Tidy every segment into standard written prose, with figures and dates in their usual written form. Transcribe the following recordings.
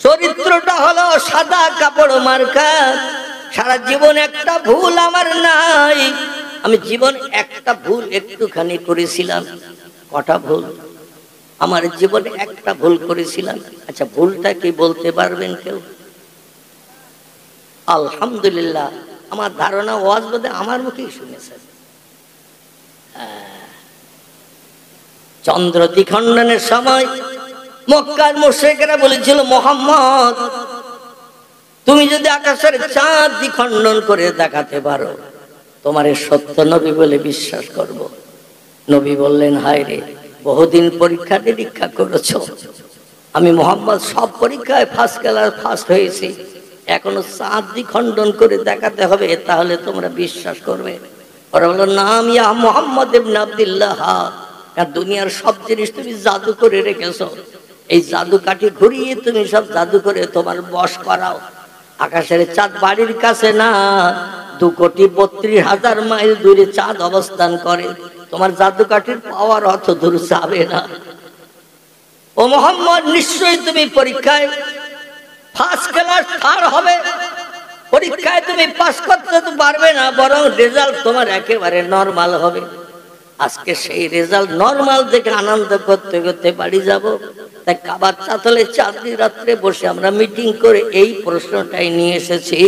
চরিত্রটা হলো সাদা কাপড় মার্কা। সারা জীবন একটা ভুল আমার নাই। আমি জীবন একটা ভুল একটুখানি করেছিলাম। কটা ভুল? আমার জীবনে একটা ভুল করেছিলাম। আচ্ছা, ভুলটা কি বলতে পারবেন কেউ? আলহামদুলিল্লাহ, আমার ধারণা ওয়াজ বোধে আমার মুখেই শুনেছেন। চন্দ্র দ্বিখণ্ডনের সময় মক্কার মুশরিকরা বলেছিল, মুহাম্মদ তুমি যদি আকাশের চাঁদ দ্বিখণ্ডন করে দেখাতে পারো, তোমার সত্য নবী বলে বিশ্বাস করব। নবী বললেন, হায় রে, বহুদিন পরীক্ষা নিরীক্ষা করেছো, আমি মুহাম্মদ সব পরীক্ষায় ফার্স্ট ক্লাস ফার্স্ট হয়েছি, এখনো চাঁদ দ্বিখণ্ডন করে দেখাতে হবে, তাহলে তোমরা বিশ্বাস করবে? ওরা বলল, নাম ইয়া মুহাম্মদ ইবনে আব্দুল্লাহ, দুনিয়ার সব জিনিস তুমি জাদু করে রেখেছো, এই জাদু কাঠি ঘুরিয়ে তুমি সব জাদু করে তোমার বশ করাও। আকাশের চাঁদ বাড়ির কাছে না, 2,32,000 মাইল দূরে চাঁদ অবস্থান করে, তোমার জাদু কাঠির পাওয়ার অত দূর যাবে না। ও মুহাম্মদ, নিশ্চয়ই তুমি পরীক্ষায় ফার্স্ট ক্লাস থার্ড হবে, পরীক্ষায় তুমি পাস করতে তো পারবে না, বরং রেজাল্ট তোমার একেবারে নরমাল হবে। আজকে সেই রেজাল্ট নরমাল দেখে আনন্দ করতে করতে বাড়ি যাব। তাই কাবার চাতলে চাঁদনি রাত্রে বসে আমরা মিটিং করে এই প্রশ্নটাই নিয়ে এসেছি,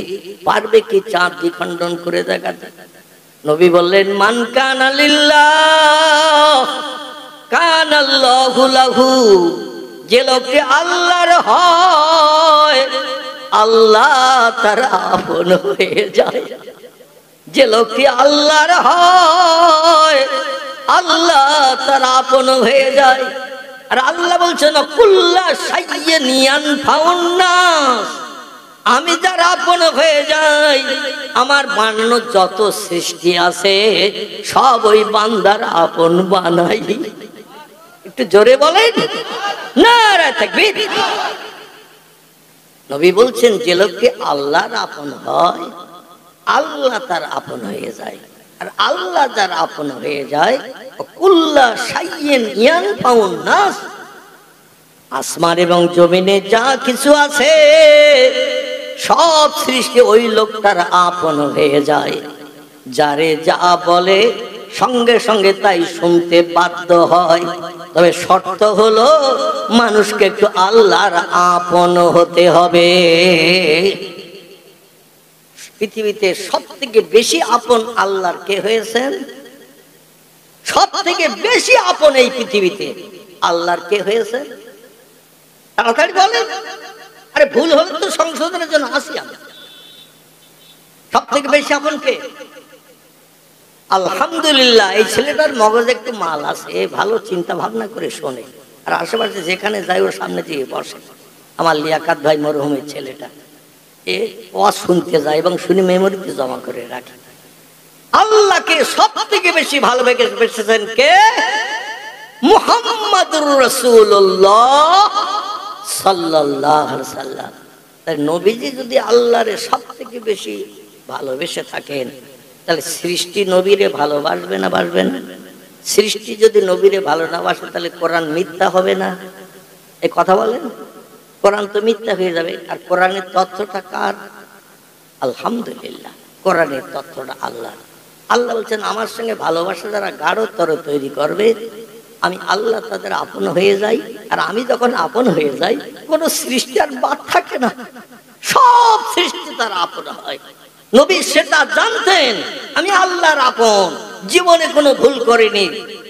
পারবে কি চাঁদ দ্বিখণ্ডন করে দেখাতে? নবী বললেন, মান কানা লিল্লাহ কানাল্লাহু লাহু, যে লোকটি আল্লাহর হয় আল্লাহ তার আপন হয়ে যায়। যে লোকটি আল্লাহর হয় আল্লাহ তার আপন হয়ে যায়। আর আল্লাহ বলছেন, কুল্লা শাইইন ইয়ানফাউন নাস, আমি যার আপন হয়ে যাই, আমার বানানো যত সৃষ্টি আছে সব ওই বান্দার আপন বানাই। একটু জোরে বলেন নারে তাকবীর। নবী বলছেন, যে লোকটি আল্লাহর আপন হয় আল্লাহ তার আপন হয়ে যায়। আর আল্লাহ যার আপন হয়ে যায়, কুল্লা শাইইন ইয়ানফাউন নাস, আসমান এবং জমিনে যা কিছু আছে সব সৃষ্টি ওই লোকটার আপন হয়ে যায়। যারে যা বলে সঙ্গে সঙ্গে তাই শুনতে বাধ্য হয়। তবে শর্ত হলো মানুষকে একটু আল্লাহর আপন হতে হবে। পৃথিবীতে সব থেকে বেশি আপন আল্লাহর কে হয়েছেন? সব থেকে বেশি আপন এই পৃথিবীতে আল্লাহর কে হয়েছে? তাড়াতাড়ি বলেন। আরে ভুল হলে তো সংশোধনের জন্য আসি আমি। সব থেকে বেশি আপন কে? আলহামদুলিল্লাহ, এই ছেলেটার মগজে একটু মাল আছে, ভালো চিন্তা ভাবনা করে শোনে, আর আশেপাশে যেখানে যাই ওর সামনে দিয়ে বসে। আমার লিয়াকাত ভাই মরহুমের ছেলেটা, এ ওয়াজ শুনতে যায় এবং শুনে মেমোরিতে জমা করে রাখে। আল্লাহকে সব থেকে বেশি ভালোবেসেছেন কে? মুহাম্মাদুর রাসূলুল্লাহ সাল্লাল্লাহু আলাইহি ওয়াসাল্লাম। তাই নবীজি যদি আল্লাহরে সব থেকে বেশি ভালোবেসে থাকেন, তাহলে সৃষ্টি নবীরে ভালোবাসবে না বাসবে না? সৃষ্টি যদি নবীরে ভালো না বাসে, তাহলে কোরআন মিথ্যা হবে না? এই কথা বলেন। কোরআন তো মিথ্যা হয়ে যাবে। আর কোরআনের তথ্যটা কার? আলহামদুলিল্লাহ, কোরআনের তথ্যটা আল্লাহ। আল্লাহ বলছেন, আমার সঙ্গে ভালোবাসা যারা গাঢ়তর তৈরি করবে, আমি আল্লাহ তাদের আপন হয়ে যাই। আর আমি যখন আপন হয়ে যাই, কোন সৃষ্টি আর বাদ থাকে না, সব সৃষ্টি তার আপন হয়। নবী সেটা জানতেন, আমি আল্লাহর আপন, জীবনে কোনো ভুল করিনি।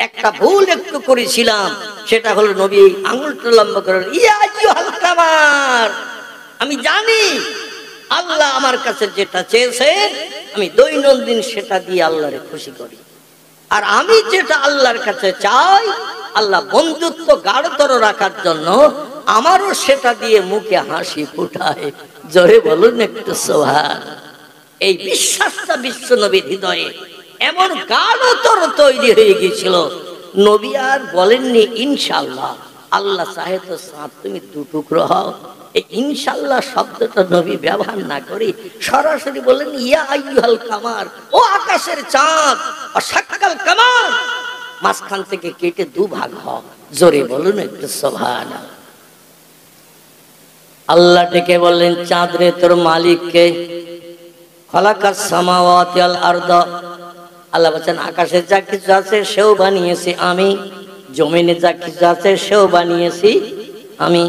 একটা ভুল একটু করেছিলাম, সেটা হলো নবী আঙুলটা লম্বা করে, ইয়া আইয়ুহাল কামার, আমি জানি আল্লাহ আমার কাছে যেটা চেয়েছে আমি দৈনন্দিন সেটা দিয়ে আল্লাহরে খুশি করি। আর আমি যেটা আল্লাহর কাছে চাই, আল্লাহ বন্ধুত্ব গাঢ়তর রাখার জন্য আমারও সেটা দিয়ে মুখে হাসি ফুটায়। জোরে বলুন একটু সুবহান। এই বিশ্বাসটা বিশ্ব নবীর হৃদয়ে এমন গাঢ়তর তৈরি হয়ে গিয়েছিল, নবী আর বলেননি ইনশাআল্লাহ, আল্লাহ চাহে তো চাঁদ তুমি দু টুকরো হও। এই ইনশাআল্লাহ শব্দটা নবী ব্যবহার না করে সরাসরি বলেন, ইয়া আইয়ুহাল কামার, ও আকাশের চাঁদ, অশাক্কাল কামার, মাঝখান থেকে কেটে দুভাগ হও। জোরে বলুন একটু সুবহানাল্লাহ। আল্লাহ ডেকে বললেন, চাঁদ রে তোর মালিককে? খালাকাস সামাওয়াতি ওয়াল আরদ, আল্লাহ বলছেন আকাশে যা কিছু আছে সেও বানিয়েছি আমি, জমিনে যা কিছু আছে সেও বানিয়েছি আমি।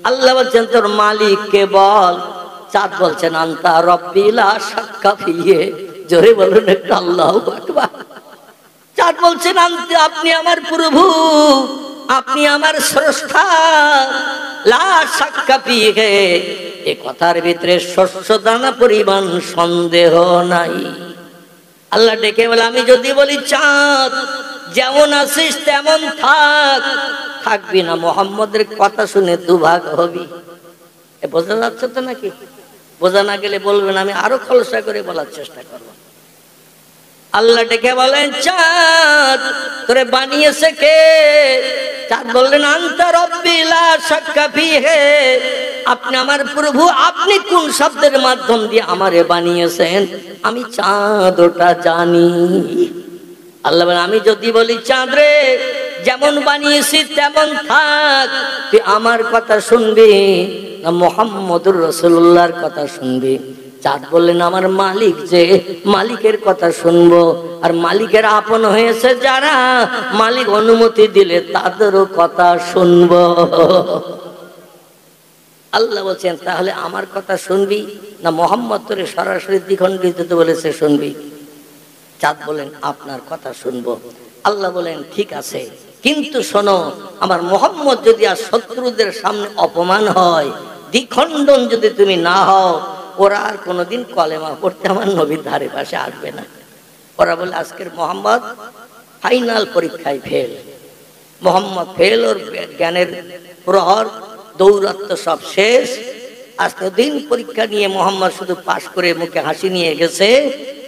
আল্লাহ বলছেন তোর মালিককে বল। চাঁদ বলছেন আনতা রব্বি লা শাক্কা ফিহি, জোরে বলুন একটু আল্লাহু আকবার। চাঁদ বলছেন আপনি আমার প্রভু, আপনি আমার স্রষ্টা, লা শাক্কা ফিহি, এ কথার ভিতরে শস্য দানা পরিমাণ সন্দেহ নাই। আল্লাহ ডেকে বলে, আমি যদি বলি চাঁদ যেমন আছিস তেমন থাক, থাকবি না, মুহাম্মদের কথা শুনে দুভাগ হবি। এ বোঝা যাচ্ছে তো নাকি? বোঝা না গেলে বলবেন, আমি আরো খলসা করে বলার চেষ্টা করব। আল্লাহ ডেকে বলেন, চাঁদ তোরে বানিয়েছে কে? চাঁদ বললেন আনতা রব্বি লা শাক্কা ফিহি, আপনি আমার প্রভু, আপনি কোন শব্দের মাধ্যম দিয়ে আমারে বানিয়েছেন আমি চাঁদ ওটা জানি। আল্লাহ বলেন, আমি যদি বলি চাঁদ রে যেমন বানিয়েছি তেমন থাক, তুই আমার কথা শুনবি না মুহাম্মদুর রাসূলুল্লাহর কথা শুনবি? চাঁদ বললেন, আমার মালিক যে, মালিকের কথা শুনবো। আর মালিকের আপন হয়েছে যারা, মালিক অনুমতি দিলে তাদেরও কথা শুনবো। আল্লাহ বলছেন তাহলে আমার কথা শুনবি না মুহাম্মদ তোরে সরাসরি দ্বিখণ্ডিত বলেছে শুনবি? চাঁদ বলেন আপনার কথা শুনবো। আল্লাহ বলেন ঠিক আছে, কিন্তু শোনো, আমার মুহাম্মদ যদি আর শত্রুদের সামনে অপমান হয়, দ্বিখণ্ডন যদি তুমি না হও, ওরা আর কোনোদিন কলেমা পড়তে আমার নবীর ধারে পাশে আসবে না। ওরা বলে আজকের মুহাম্মদ ফাইনাল পরীক্ষায় ফেল, মুহাম্মদ ফেল, ওর জ্ঞানের প্রহর দৌরাত্ম সব শেষ। আজকে দিন পরীক্ষা নিয়ে মুহাম্মদ শুধু পাশ করে মুখে হাসি নিয়ে গেছে,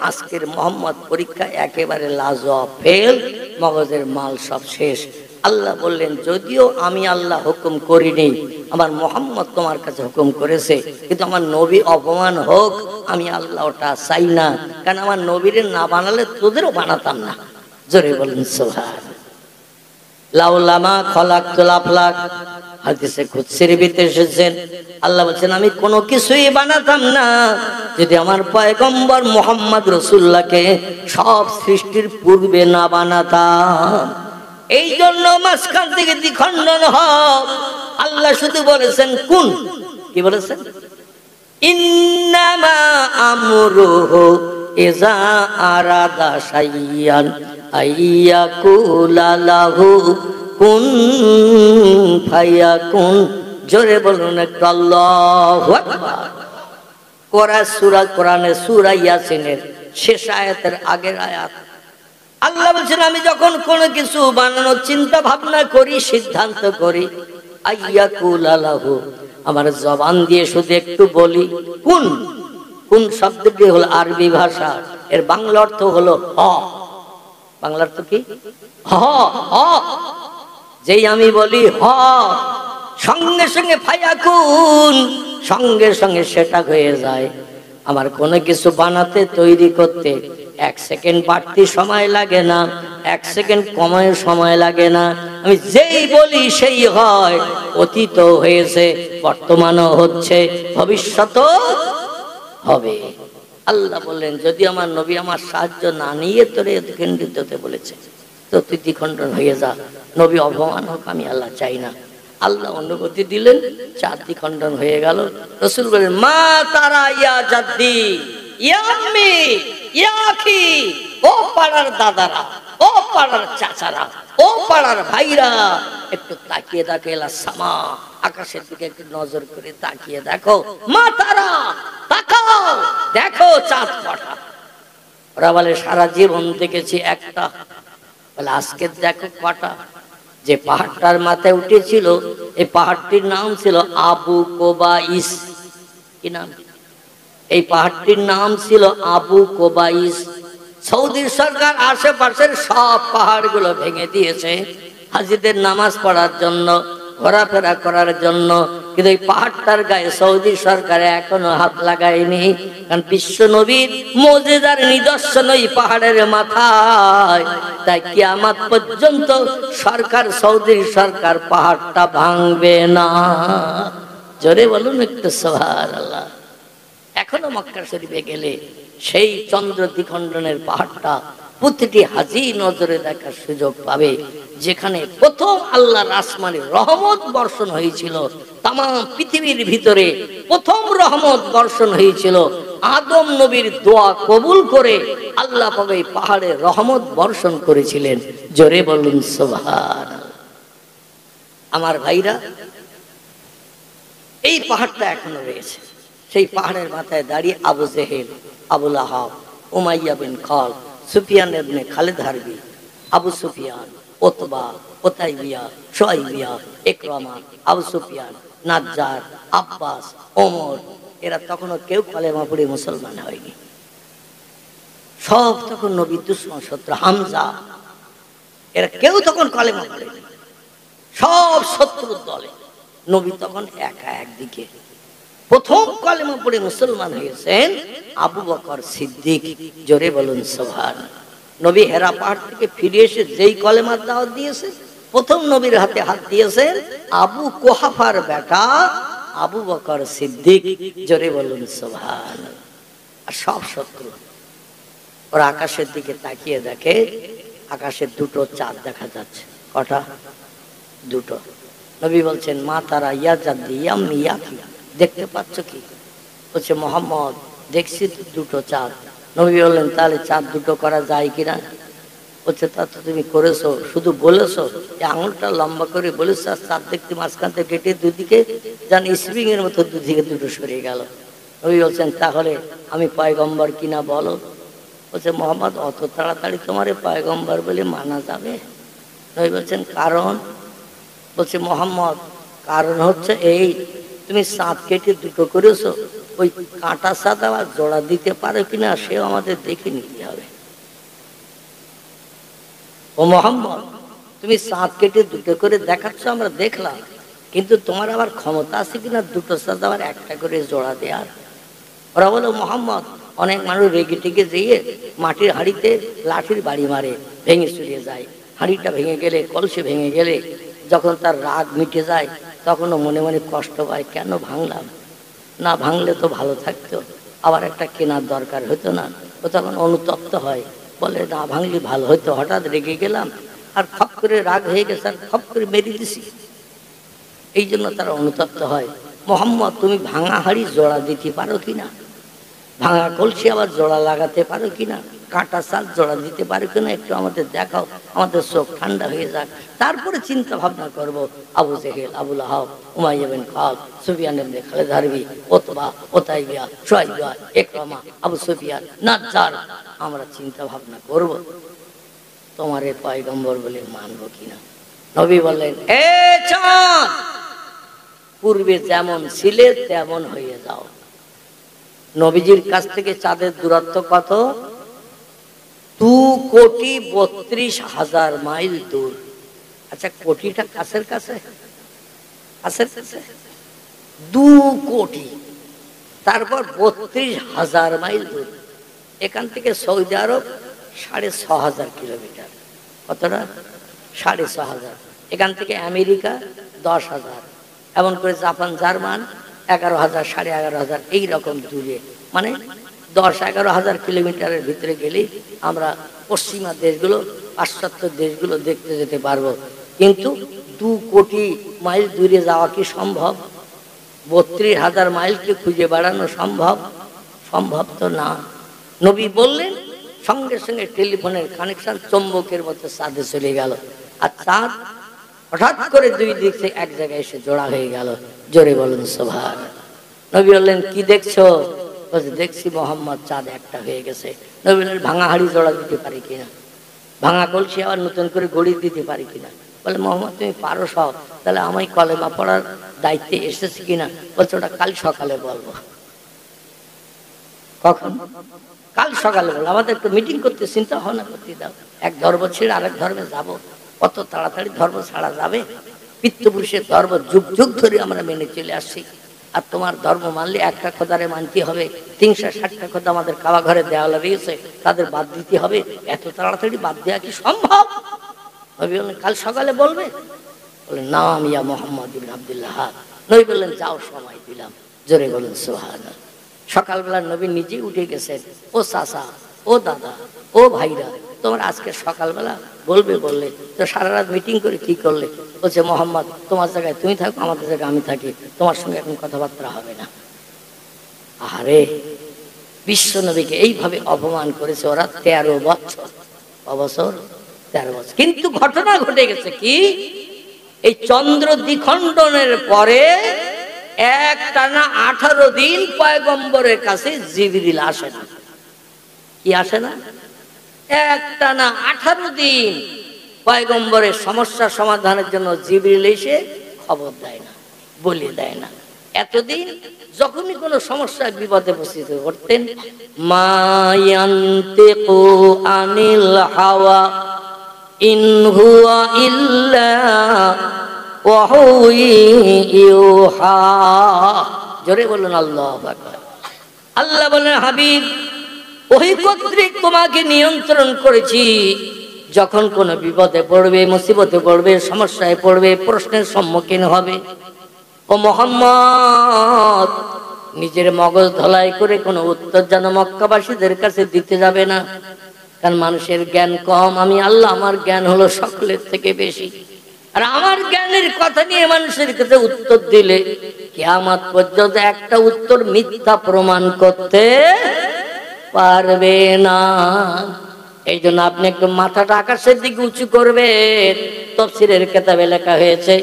আজকের মুহাম্মদ পরীক্ষা একেবারে লাজবাব ফেল, মগজের মাল সব শেষ। আল্লাহ বললেন, যদিও আমি আল্লাহ হুকুম করিনি, আমার মুহাম্মদ তোমার কাছে হুকুম করেছে, কিন্তু আমার নবী অপমান হোক আমি আল্লাহ ওটা চাই না, কারণ আমার নবীরে না বানালে তোদেরও বানাতাম না। জোরে বলেন সুবহান। লাউলামা খলাকতুল আফলাক, হাদিসে কুদসির ভিতরে এসেছেন, আল্লাহ বলেন আমি কোনো কিছুই বানাতাম না যদি আমার পয়গম্বর মুহাম্মদ রাসূলুল্লাহকে সব সৃষ্টির পূর্বে না বানাতাম। এই জন্য মাঝখান থেকে দ্বিখণ্ডন হয়। আল্লাহ শুধু বলেছেন কোন, কি বলেছেন? ইন্নামা আমরুহু ইযা আরাদা শাইয়ান আইয়াকুলা লাহু কুন ফায়াকুন। জোরে বলুন একটু আল্লাহু আকবার। কোরআনে সূরা ইয়াসিনের শেষ আয়াতের আগের আয়াত। আল্লাহ বলছেন আমি যখন কোনো কিছু বানানোর চিন্তা ভাবনা করি, সিদ্ধান্ত করি, আইয়াকুলা লাহু, আমার জবান দিয়ে শুধু একটু বলি। কোন, কোন শব্দটি হলো আরবি ভাষা, এর বাংলা অর্থ হলো হ। বাংলা অর্থ কি? হ। হ, যেই আমি বলি হ, সঙ্গে সঙ্গে ফায়াকুন, সঙ্গে সঙ্গে সেটা হয়ে যায়। আমার কোনো কিছু বানাতে, তৈরি করতে 1 সেকেন্ড বাড়তি সময় লাগে না, 1 সেকেন্ড কমায় সময় লাগে না। আমি যেই বলি সেই হয়, অতীত হয়েছে, বর্তমানও হচ্ছে, ভবিষ্যতও হবে। আল্লাহ বললেন যদি আমার নবী আমার সাহায্য না নিয়ে তোরে দ্বিখণ্ডিত হতে বলেছে তো তুই দ্বিখণ্ডন হয়ে যা, নবী অপমান হোক আমি আল্লাহ চাই না। আল্লাহ অনুমতি দিলেন, 4 দ্বিখণ্ডন হয়ে গেল। রাসূল বলেন মা তারা ইয়া জাদ্দি ইয়া আম্মি ইয়া আখি, ও পাড়ার দাদারা, ও পাড়ার চাচারা, ও পাড়ার ভাইরা, একটু তাকিয়ে দেখো, এলা সামা, আকাশের দিকে একটু নজর করে তাকিয়ে দেখো। মা তারা, তাকাও, দেখো চাঁদ কটা। ওরা বলে সারা জীবন দেখেছি একটা। বলে আজকে দেখো কটা। যে পাহাড়টার মাথায় উঠেছিল, এই পাহাড়টির নাম ছিল আবু কোবাইস। কি নাম? এই পাহাড়টির নাম ছিল আবু কোবাইস। সৌদি সরকার আশেপাশের সব পাহাড়গুলো ভেঙে দিয়েছে হাজিদের নামাজ পড়ার জন্য, ঘোরাফেরা করার জন্য, কিন্তু এই পাহাড়টার গায়ে সৌদি সরকার এখনো হাত লাগায়নি, কারণ বিশ্ব নবীর মুজিজার নিদর্শন ওই পাহাড়ের মাথায়। তাই কিয়ামত পর্যন্ত সরকার, সৌদি সরকার পাহাড়টা ভাঙবে না। জোরে বলুন একটু সুবহানাল্লাহ। এখনো মক্কা শরীফে গেলে সেই চন্দ্র দ্বিখণ্ডনের পাহাড়টা প্রতিটি হাজি নজরে দেখার সুযোগ পাবে, যেখানে প্রথম আল্লাহর আসমানের রহমত বর্ষণ হয়েছিল। তাম পৃথিবীর ভিতরে প্রথম রহমত বর্ষণ হয়েছিল আদম নবীর দোয়া কবুল করে আল্লাহ পাক এই পাহাড়ে রহমত বর্ষণ করেছিলেন। জোরে বলুন সুবহানাল্লাহ। আমার ভাইরা, এই পাহাড়টা এখনো রয়েছে। সেই পাহাড়ের মাথায় দাঁড়িয়ে আবু জেহেল, আবু লাহাব, উমাইয়া বিন খালদ, সুফিয়ান ইবনে খালিদ হারবি, আবু সুফিয়ান, উতবা, উতাইবিয়া, শুআইবিয়া, ইকরামা, আবু সুফিয়ান, নাজ্জার, আব্বাস, ওমর, এরা তখনও কেউ কালেমা পড়ে মুসলমান হয়নি। সব তখন নবীর দুশমন শত্রু। হামজা, এরা কেউ তখন কালেমা পড়েনি, সব শত্রুর দলে। নবী তখন একা একদিকে। প্রথম কালেমা পড়ে মুসলমান হয়েছেন আবু বকর সিদ্দিক। জোরে বলুন সুবহানাল্লাহ। নবী হেরা পাহাড় থেকে ফিরে এসে যেই কলেমার দাওয়াত দিয়েছে, প্রথম নবীর হাতে হাত দিয়েছেন আবু কুহাফার বেটা আবু বকর সিদ্দিক। জোরে বলুন সুবহানাল্লাহ। আর সব শত্রু। ওরা আকাশের দিকে তাকিয়ে দেখে আকাশে দুটো চাঁদ দেখা যাচ্ছে। কটা? দুটো। নবী বলছেন, মা তারা ইয়া জাদ্দি ইয়াম্মি ইয়াকি, দেখতে পাচ্ছ কি? বলছে, মোহাম্মদ দেখছি তো দুটো চাঁদ। নবী বললেন, তাহলে চাঁদ দুটো করা যায় কিনা? বলছে, তা তো তুমি করেছো, শুধু বলেছো, এই আঙুলটা লম্বা করে বলেছ, আর চাঁদ দেখতে মাঝখান থেকে কেটে দুদিকে যেন স্প্রিং এর মতো দুদিকে দুটো সরিয়ে গেল। নবী বলছেন, তাহলে আমি পয়গম্বর কিনা বলো? বলছে, মোহাম্মদ অত তাড়াতাড়ি তোমার পয়গম্বর বলে মানা যাবে? নবী বলছেন, কারণ? বলছে, মোহাম্মদ কারণ হচ্ছে এই, তুমি চাঁদ কেটে দুটো করেছো, ওই কাঁটা চাঁদ আবার জোড়া দিতে পারো কিনা সেও আমাদের দেখে নিতে হবে। ও মোহাম্মদ, তুমি চাঁদ কেটে দুটো করে দেখাচ্ছ, আমরা দেখলাম, কিন্তু তোমার আবার ক্ষমতা আছে কিনা দুটো চাঁদ আবার একটা করে জোড়া দেওয়ার? ওরা বলো, মোহাম্মদ অনেক মানুষ রেগে টেগে যেয়ে মাটির হাঁড়িতে লাঠির বাড়ি মারে, ভেঙে চুরিয়ে যায়। হাঁড়িটা ভেঙে গেলে, কলসি ভেঙে গেলে, যখন তার রাগ মিটে যায় তখনও মনে মনে কষ্ট পায়, কেন ভাঙলাম, না ভাঙলে তো ভালো থাকতো, আবার একটা কেনার দরকার হতো না? ও তখন অনুতপ্ত হয়, বলে, না ভাঙলি ভালো হতো, হঠাৎ রেগে গেলাম আর খপ করে রাগ হয়ে গেছে আর খপ করে মেরে দিছি। এই জন্য তারা অনুতপ্ত হয়। মোহাম্মদ তুমি ভাঙা হাঁড়ি জোড়া দিতে পারো কিনা? ভাঙা কলসি আবার জোড়া লাগাতে পারো কিনা? কাঁটা চাল জোড়া দিতে পারো কিনা? একটু আমাদের দেখাও, আমাদের চোখ ঠান্ডা হয়ে যাক, তারপরে চিন্তা ভাবনা করবো। আবু জেহেল, আবু লাহাব, উমাইয়া বিন খালদ, সুফিয়ান ইবনে খালিদ হারবি, উতবা, উতাইবিয়া, শুআইবিয়া, ইকরামা, আবু সুফিয়ান, নাজ্জার, আমরা চিন্তা ভাবনা করব তোমার এই পয়গম্বর বলে মানবো কিনা। নবী বললেন, এ চাঁদ, পূর্বে যেমন ছিলে তেমন হয়ে যাও। নবীজির কাছ থেকে চাঁদের দূরত্ব কত? 2,32,000 মাইল দূর। আচ্ছা, কোটিটা কাছের কাছে? কাছের কাছে 2 কোটি, তারপর 32,000 মাইল দূর। এখান থেকে সৌদি আরব 6,500 কিলোমিটার। কতটা? 6,500। এখান থেকে আমেরিকা 10,000, এমন করে জাপান, জার্মান 11,000, 11,500, এইরকম দূরে। মানে 10-11,000 কিলোমিটারের ভিতরে গেলে আমরা পশ্চিমা দেশগুলো, পাশ্চাত্য দেশগুলো দেখতে যেতে পারবো। কিন্তু 2 কোটি মাইল দূরে যাওয়া কি সম্ভব? 32,000 মাইলকে খুঁজে বেড়ানো সম্ভব? সম্ভব তো না। নবী বললেন, সঙ্গে সঙ্গে টেলিফোনের কানেকশন চম্বকের মতো চাঁদে চলে গেল, আর চাঁদ হঠাৎ করে দুই দিক থেকে এক জায়গায় এসে জোড়া হয়ে গেল। জোরে বলুন সুবহানাল্লাহ। নবী বললেন, কি দেখছো? বলছে, দেখছি মোহাম্মদ চাঁদ একটা হয়ে গেছে। নবী বললেন, ভাঙা হাড়ি জোড়া দিতে পারি কিনা? ভাঙা কলসি আবার নতুন করে গড়ি দিতে পারি কিনা? বলে, মোহাম্মদ তুমি পারো সব, তাহলে আমি কলেমা পড়ার দায়িত্বে এসেছি কিনা? বলছে, ওটা কাল সকালে বলবো। কখন? কাল সকালে বলবো। আমাদের একটু মিটিং করতে, চিন্তা ভাবনা করতে দাও। এক ধর্ম ছেড়ে আরেক ধর্মে যাবো? কত তাড়াতাড়ি ধর্ম ছাড়া যাবে? পিতৃপুরুষের ধর্ম যুগ যুগ ধরে আমরা মেনে চলে আসছি, আর তোমার ধর্ম মানলে একটা খোদারে মানতে হবে, 360টা খোদা আমাদের কাবা ঘরে দেওয়ালে রয়েছে, তাদের বাদ দিতে হবে। এত তাড়াতাড়ি বাদ দেওয়া কি সম্ভব? নবী বললেন, কাল সকালে বলবে। বলেন নাম ইয়া মোহাম্মদ ইবনে আব্দুল্লাহ। নবী বললেন যাও, সময় দিলাম। জোরে বলেন সুবহানাল্লাহ। সকালবেলা নবী নিজেই উঠে গেছেন, ও চাচা, ও দাদা, ও ভাইরা, তোমার আজকে সকালবেলা বললে তো সারা রাত মিটিং করে কি করলে? বলছে মোহাম্মদ, তোমার জায়গায় তুমি থাকো, আমাদের জায়গায় আমি থাকি, তোমার সঙ্গে এখন কথাবার্তা হবে না। আরে বিশ্ব নবীকে এইভাবে অপমান করেছে ওরা 13 বছর, অবসর 13 বছর। কিন্তু ঘটনা ঘটে গেছে কি, এই চন্দ্র দ্বিখণ্ডনের পরে একটানা 18 দিন পয়গম্বরের কাছে জিবরিল আসে না। কি আসে না? একটানা 18 দিন পয়গম্বরের সমস্যা সমাধানের জন্য জিবরিল এসে খবর দেয় না, বলে দেয় না। এতদিন যখনই কোনো সমস্যায় বিপদে পতিত করতেন, মা ইয়ান্তিকু আনিল হাওয়া ইন হুয়া ইল্লা ওয়াহী ইউহা। জোরে বলুন আল্লাহু আকবার। আল্লাহ বলেন, হাবিব, ওহী কর্তৃক তোমাকে নিয়ন্ত্রণ করেছি। যখন কোনো বিপদে পড়বে, মুসিবতে পড়বে, সমস্যায় পড়বে, প্রশ্নের সম্মুখীন হবে, ও মুহাম্মদ নিজের মগজ ধলাই করে কোনো উত্তর যেন মক্কাবাসীদের কাছে দিতে যাবে না। কারণ মানুষের জ্ঞান কম, আমি আল্লাহ, আমার জ্ঞান হলো সকলের থেকে বেশি। আর আমার জ্ঞানের কথা নিয়ে মানুষের কাছে উত্তর দিলে কিয়ামত পর্যন্ত একটা উত্তর মিথ্যা প্রমাণ করতে পারবে না। এই জন্য আপনি একটু মাথাটা আকাশের দিকে উঁচু করবেন। তাফসীরের কিতাবে লেখা হয়েছে,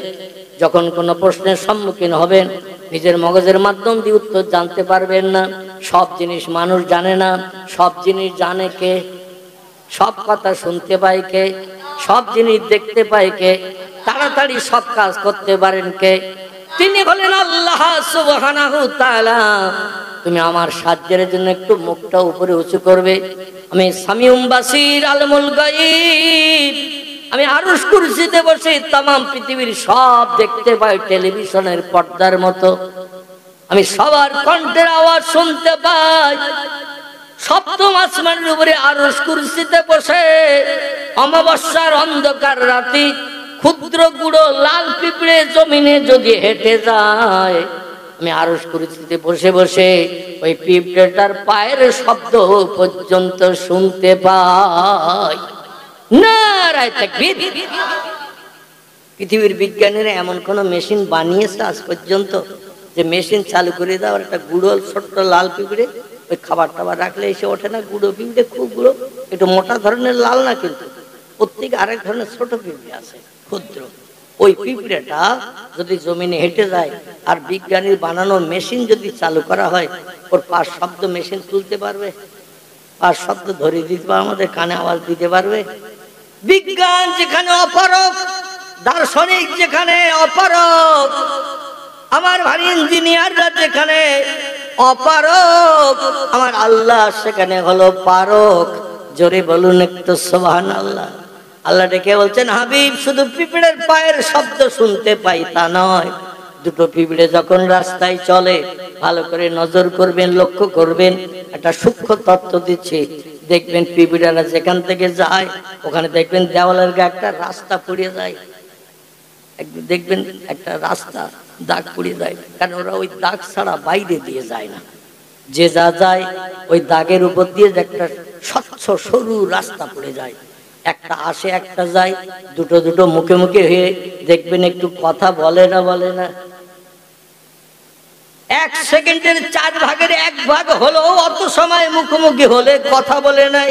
যখন কোনো প্রশ্নের সম্মুখীন হবেন, নিজের মগজের মাধ্যম দিয়ে উত্তর জানতে পারবেন না। সব জিনিস মানুষ জানে না, সব জিনিস জানে কে? সব কথা শুনতে পায় কে? সব জিনিস দেখতে পায় কে? তাড়াতাড়ি সব কাজ করতে পারেন কে? তিনি হলেন আল্লাহ সুবহানাহু তাআলা। তুমি আমার সাহায্যের জন্য একটু মুখটা উপরে উঁচু করবে। আমি সামিউম বাসির আলমুল গায়ব, আমি আরশ কুরসিতে বসে তামাম পৃথিবীর সব দেখতে পাই টেলিভিশনের পর্দার মতো। আমি সবার কণ্ঠের আওয়াজ শুনতে পাই। সপ্তম আসমানের উপরে আরশ কুরসিতে বসে অমাবস্যার অন্ধকার রাতে ক্ষুদ্র গুঁড়ো লাল পিঁপড়ে জমিনে যদি হেঁটে যায়, আমি আরশ কুরসিতে বসে বসে ওই পিঁপড়েটার পায়ের শব্দ পর্যন্ত শুনতে পাই। নারায়ে তাকবীর। পৃথিবীর বিজ্ঞানীরা এমন কোন মেশিন বানিয়েছে আজ পর্যন্ত যে মেশিন চালু করে দেওয়ার একটা গুঁড়ো ছোট্ট লাল পিঁপড়ে ওই খাবার টাবার রাখলে এসে ওঠে না? গুঁড়ো পিঁপড়ে, খুব গুঁড়ো, একটু মোটা ধরনের লাল না, কিন্তু প্রত্যেক আরেক ধরনের ছোট পিঁপড়ে আছে, ক্ষুদ্র। ওই পিঁপড়েটা যদি জমিনে হেঁটে যায় আর বিজ্ঞানীর বানানো মেশিন যদি চালু করা হয়, ওর পাঁচ শব্দ মেশিন তুলতে পারবে, পাঁচ শব্দ ধরে দিতে পারবে, আমাদের কানে আওয়াজ দিতে পারবে। বিজ্ঞান যেখানে অপারক, দার্শনিক যেখানে অপারক, আমার ভারী ইঞ্জিনিয়াররা যেখানে অপারক, আমার আল্লাহ সেখানে হলো পারক। জোরে বলুন একটু সুবহানাল্লাহ। আল্লাহ ডেকে বলছেন, হাবিব, শুধু পিঁপড়ের পায়ের শব্দ শুনতে পাই তা নয়, দুটো পিঁপড়ে যখন রাস্তায় চলে ভালো করে নজর করবেন, লক্ষ্য করবেন। একটা সূক্ষ্ম তত্ত্ব দিচ্ছি, দেখবেন পিঁপড়েরা যেখান থেকে যায় ওখানে দেখবেন দেওয়ালের গায়ে একটা রাস্তা পড়ে যায়, দেখবেন একটা রাস্তা দাগ পড়ে যায়, কারণ ওরা ওই দাগ ছাড়া বাইরে দিয়ে যায় না। যে যা যায় ওই দাগের উপর দিয়ে একটা স্বচ্ছ সরু রাস্তা পড়ে যায়, একটা আসে একটা যায়, দুটো দুটো মুখে মুখে হয়ে দেখবেন একটু কথা বলে না, বলে না। 1 সেকেন্ডের 4 ভাগের 1 ভাগ হলো অত সময় মুখোমুখি হলে কথা বলে নাই।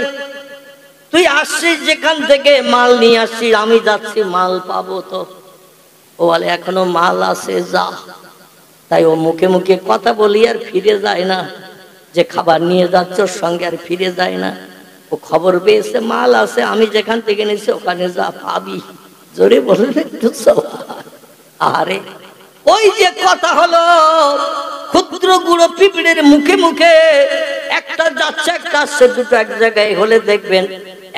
তুই আসছিস যেখান থেকে মাল নিয়ে আসছিস, আমি যাচ্ছি মাল পাবো তো, ও বলে এখনো মাল আছে, যা। তাই ও মুখে মুখে কথা বলি আর ফিরে যায় না, যে খাবার নিয়ে যাচ্ছে ওর সঙ্গে আর ফিরে যায় না। ও খবর পেয়েছে মাল আছে, আমি যেখান থেকে নিয়েছি ওখানে যা, পাবি। জোরে বলুন একটু সুবহানাল্লাহ। আরে ওই যে কথা হলো, ক্ষুদ্র গুঁড়ো পিঁপড়ের মুখে মুখে একটা যাচ্ছে একটা আসছে, দুটো এক জায়গায় হলে দেখবেন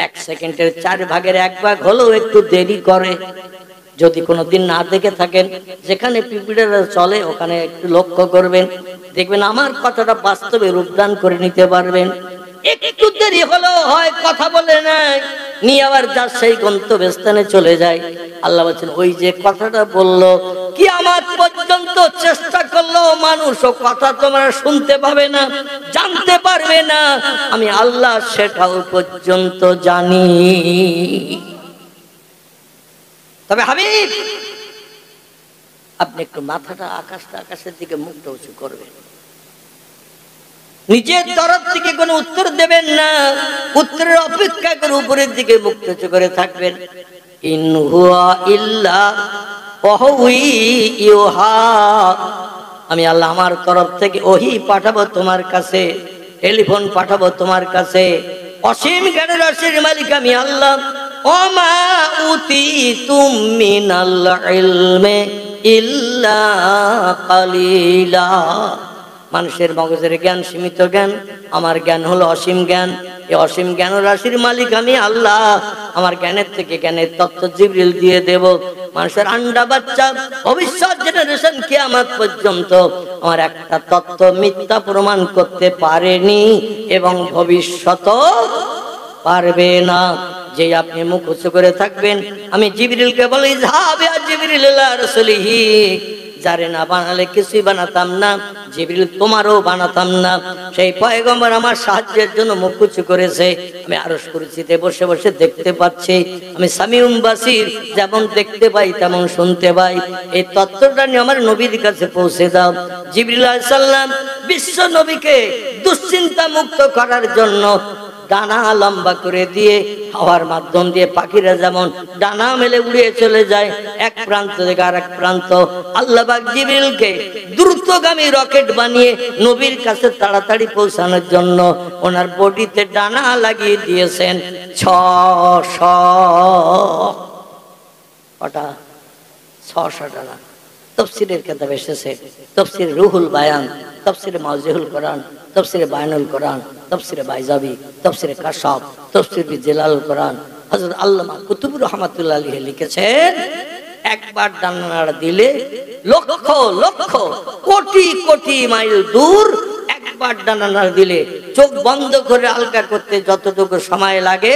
1 সেকেন্ডের 4 ভাগের 1 ভাগ হলেও একটু দেরি করে। যদি কোনোদিন না দেখে থাকেন, যেখানে পিঁপড়েরা চলে ওখানে একটু লক্ষ্য করবেন, দেখবেন আমার কথাটা বাস্তবে রূপদান করে নিতে পারবেন। একটু দেরি হলো, হয় কথা বলে নাই, নিয়ে আবার যার সেই গন্তব্যস্থানে চলে যায়। আল্লাহ বলছেন ওই যে কথাটা বললো কিয়ামত পর্যন্ত চেষ্টা করলো মানুষ ও কথা তোমরা শুনতে পাবে না, জানতে পারবে না, আমি আল্লাহ সেটাও পর্যন্ত জানি। তবে হাবিব আপনি একটু মাথাটা আকাশের দিকে মুখটা উঁচু করবেন, নিজের তরফ থেকে কোনো উত্তর দেবেন না, উত্তরের অপেক্ষা করে উপরের দিকে মুখ উঁচু করে থাকবেন। ইন হুয়া ইল্লা ওয়াহয়ি ইউহা, আমি আল্লাহ আমার তরফ থেকে ওহী পাঠাবো তোমার কাছে, টেলিফোন পাঠাবো তোমার কাছে। অসীম জ্ঞানের রাশির মালিক আমি আল্লাহ। ওমা উতিতুম মিনাল ইলমি ইল্লা কালিলা, মানুষের মগজের জ্ঞান সীমিত জ্ঞান, আমার জ্ঞান হলো অসীম জ্ঞান। এই অসীম জ্ঞান রাশির মালিক আমি আল্লাহ। আমার জ্ঞানের থেকে জ্ঞানের তত্ত্ব জিবরিল দিয়ে দেব। মানুষের আন্ডা বাচ্চা ভবিষ্যৎ জেনারেশন কিয়ামত পর্যন্ত আমার একটা তত্ত্ব মিথ্যা প্রমাণ করতে পারেনি এবং ভবিষ্যতও পারবে না। যে আপনি মুখ উঁচু করে থাকবেন, আমি জিবরিলকে বলি যাবে জিবরিল ইলা রাসূলিহি, যারে না বানালে কিছুই বানাতাম না, জিবরিল তোমারও বানাতাম না। সেই পয়গম্বর আমার সাহায্যের জন্য মুখ উঁচু করেছে, আমি আরশ কুরসিতে বসে বসে দেখতে পাচ্ছি। আমি সামিউম বাসির, যেমন দেখতে পাই তেমন শুনতে পাই। এই তত্ত্বটা নিয়ে আমার নবীর কাছে পৌঁছে দাও। জিবরিল আলাইহিস সালাম বিশ্ব নবীকে দুশ্চিন্তা মুক্ত করার জন্য ডানা লম্বা করে দিয়ে হাওয়ার মাধ্যম দিয়ে পাখিরা যেমন ডানা মেলে উড়িয়ে চলে যায় এক প্রান্ত থেকে আরেক প্রান্ত, আল্লাহ পাক জিবরিলকে দ্রুতগামী রকেট বানিয়ে নবীর কাছে তাড়াতাড়ি পৌঁছানোর জন্য ওনার বডিতে ডানা লাগিয়ে দিয়েছেন 600 ডানা। তাফসীরের কিতাব এসেছে, তাফসীর রুহুল বায়ান, তাফসীরে মাওজিহুল কোরআন, তাফসীরে বায়ানুল কোরআন, তাফসীরে বাইজাবি, তাফসীরে কাশাফ, তাফসীর বিজালাল কোরআন। হযরত আল্লামা কুতুবুর রহমাতুল্লাহ আলাইহি লিখেছেন একবার ডানা দিলে লক্ষ লক্ষ কোটি কোটি মাইল দূর একবার ডানা দিলে চোখ বন্ধ করে আলগা করতে যতটুকু সময় লাগে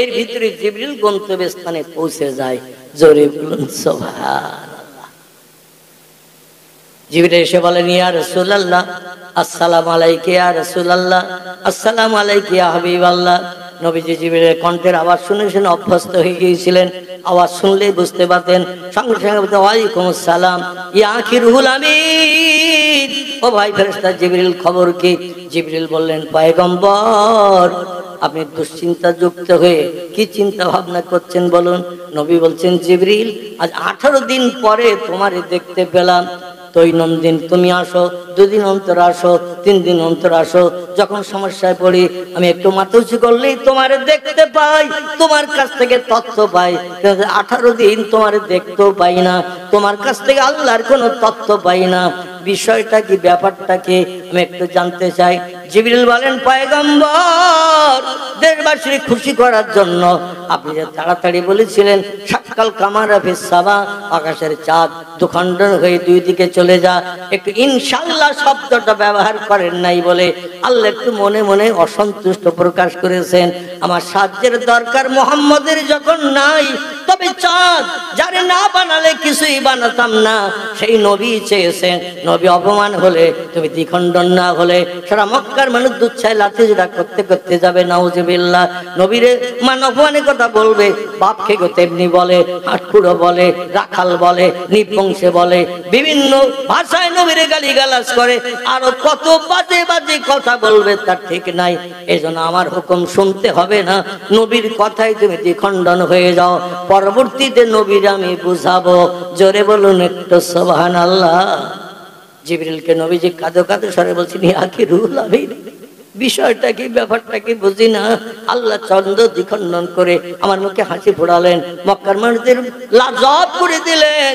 এর ভিতরে জিবরিল গন্তব্যস্থানে পৌঁছে যায়। জোরে বলুন সুবহানাল্লাহ। জিবরিল এসে বলেন ইয়া রাসূলুল্লাহ আসসালামু আলাইকা ইয়া রাসূলুল্লাহ, আসসালামু আলাইকা ইয়া হাবিবাল্লাহ। নবীজি জিবরিলের কণ্ঠের আওয়াজ শুনে শুনে অভ্যস্ত হয়ে গিয়েছিলেন, আওয়াজ শুনলেই বুঝতে পারতেন। সঙ্গে সঙ্গে বলতেন ওয়ালাইকুম আসসালাম ইয়া আখিরুল আমিন। ও ভাই ফেরেশতা জিবরিল খবর কি? জিবরিল বললেন পয়গম্বর আপনি দুশ্চিন্তা যুক্ত হয়ে কি চিন্তা ভাবনা করছেন বলুন। নবী বলছেন জিবরিল আজ 18 দিন পরে তোমারে দেখতে পেলাম। দৈনন্দিন তুমি আসো, 2 দিন অন্তর আসো, 3 দিন অন্তর আসো। যখন সমস্যায় পড়ি আমি একটু মাথা উঁচু করলেই তোমারে দেখতে পাই, তোমার কাছ থেকে তথ্য পাই। 18 দিন তোমারে দেখতেও পাই না, তোমার কাছ থেকে আল্লাহর কোনো তথ্য পাই না। বিষয়টা কি, ব্যাপারটা কি আমি একটু জানতে চাই। জিবরিল বলেন পয়গম্বর দেশবাসীকে খুশি করার জন্য আপনি যে তাড়াতাড়ি বলেছিলেন সাক্কাল কামারা ফিস সামা, আকাশের চাঁদ দুখণ্ডন হয়ে 2 দিকে চলে যা, একটু ইনশাআল্লাহ শব্দটা ব্যবহার করেন নাই বলে আল্লাহ একটু মনে মনে অসন্তুষ্ট প্রকাশ করেছেন। আমার সাহায্যের দরকার মুহাম্মদের যখন নাই, তবে চাঁদ যারে না বানালে কিছুই বানাতাম না সেই নবী চেয়েছেন। নবী অপমান হলে, তুমি দ্বিখণ্ডন না হলে সারা মক্কার মানুষ দুচ্ছায় লাঠিজোড়া করতে করতে যাবে নাউজুবিল্লাহ। নবীরে মান অপমানের কথা বলবে, বাপ খেগো তেমনি বলে, হাটকুড়ো বলে, রাখাল বলে, নিবংশে বলে, বিভিন্ন ভাষায় নবীরে গালিগালাজ করে, আরো কত বাজে বাজে কথা বলবে তার ঠিক নাই। এজন্য আমার হুকুম শুনতে হবে না, নবীর কথাই তুমি দ্বিখণ্ডন হয়ে যাও, পরবর্তীতে নবীর আমি বুঝাবো। জোরে বলুন একটু সুবহানাল্লাহ। জিবরিলকে নবীজি কাঁদো কাঁদো স্বরে বলছেন ইয়া আখিরুল আমিন, বিষয়টা কি, ব্যাপারটা কি বুঝি না। আল্লাহ চন্দ্র দ্বিখণ্ডন করে আমার মুখে হাসি ফোড়ালেন, মক্কার মানুষদের লাজব করে দিলেন,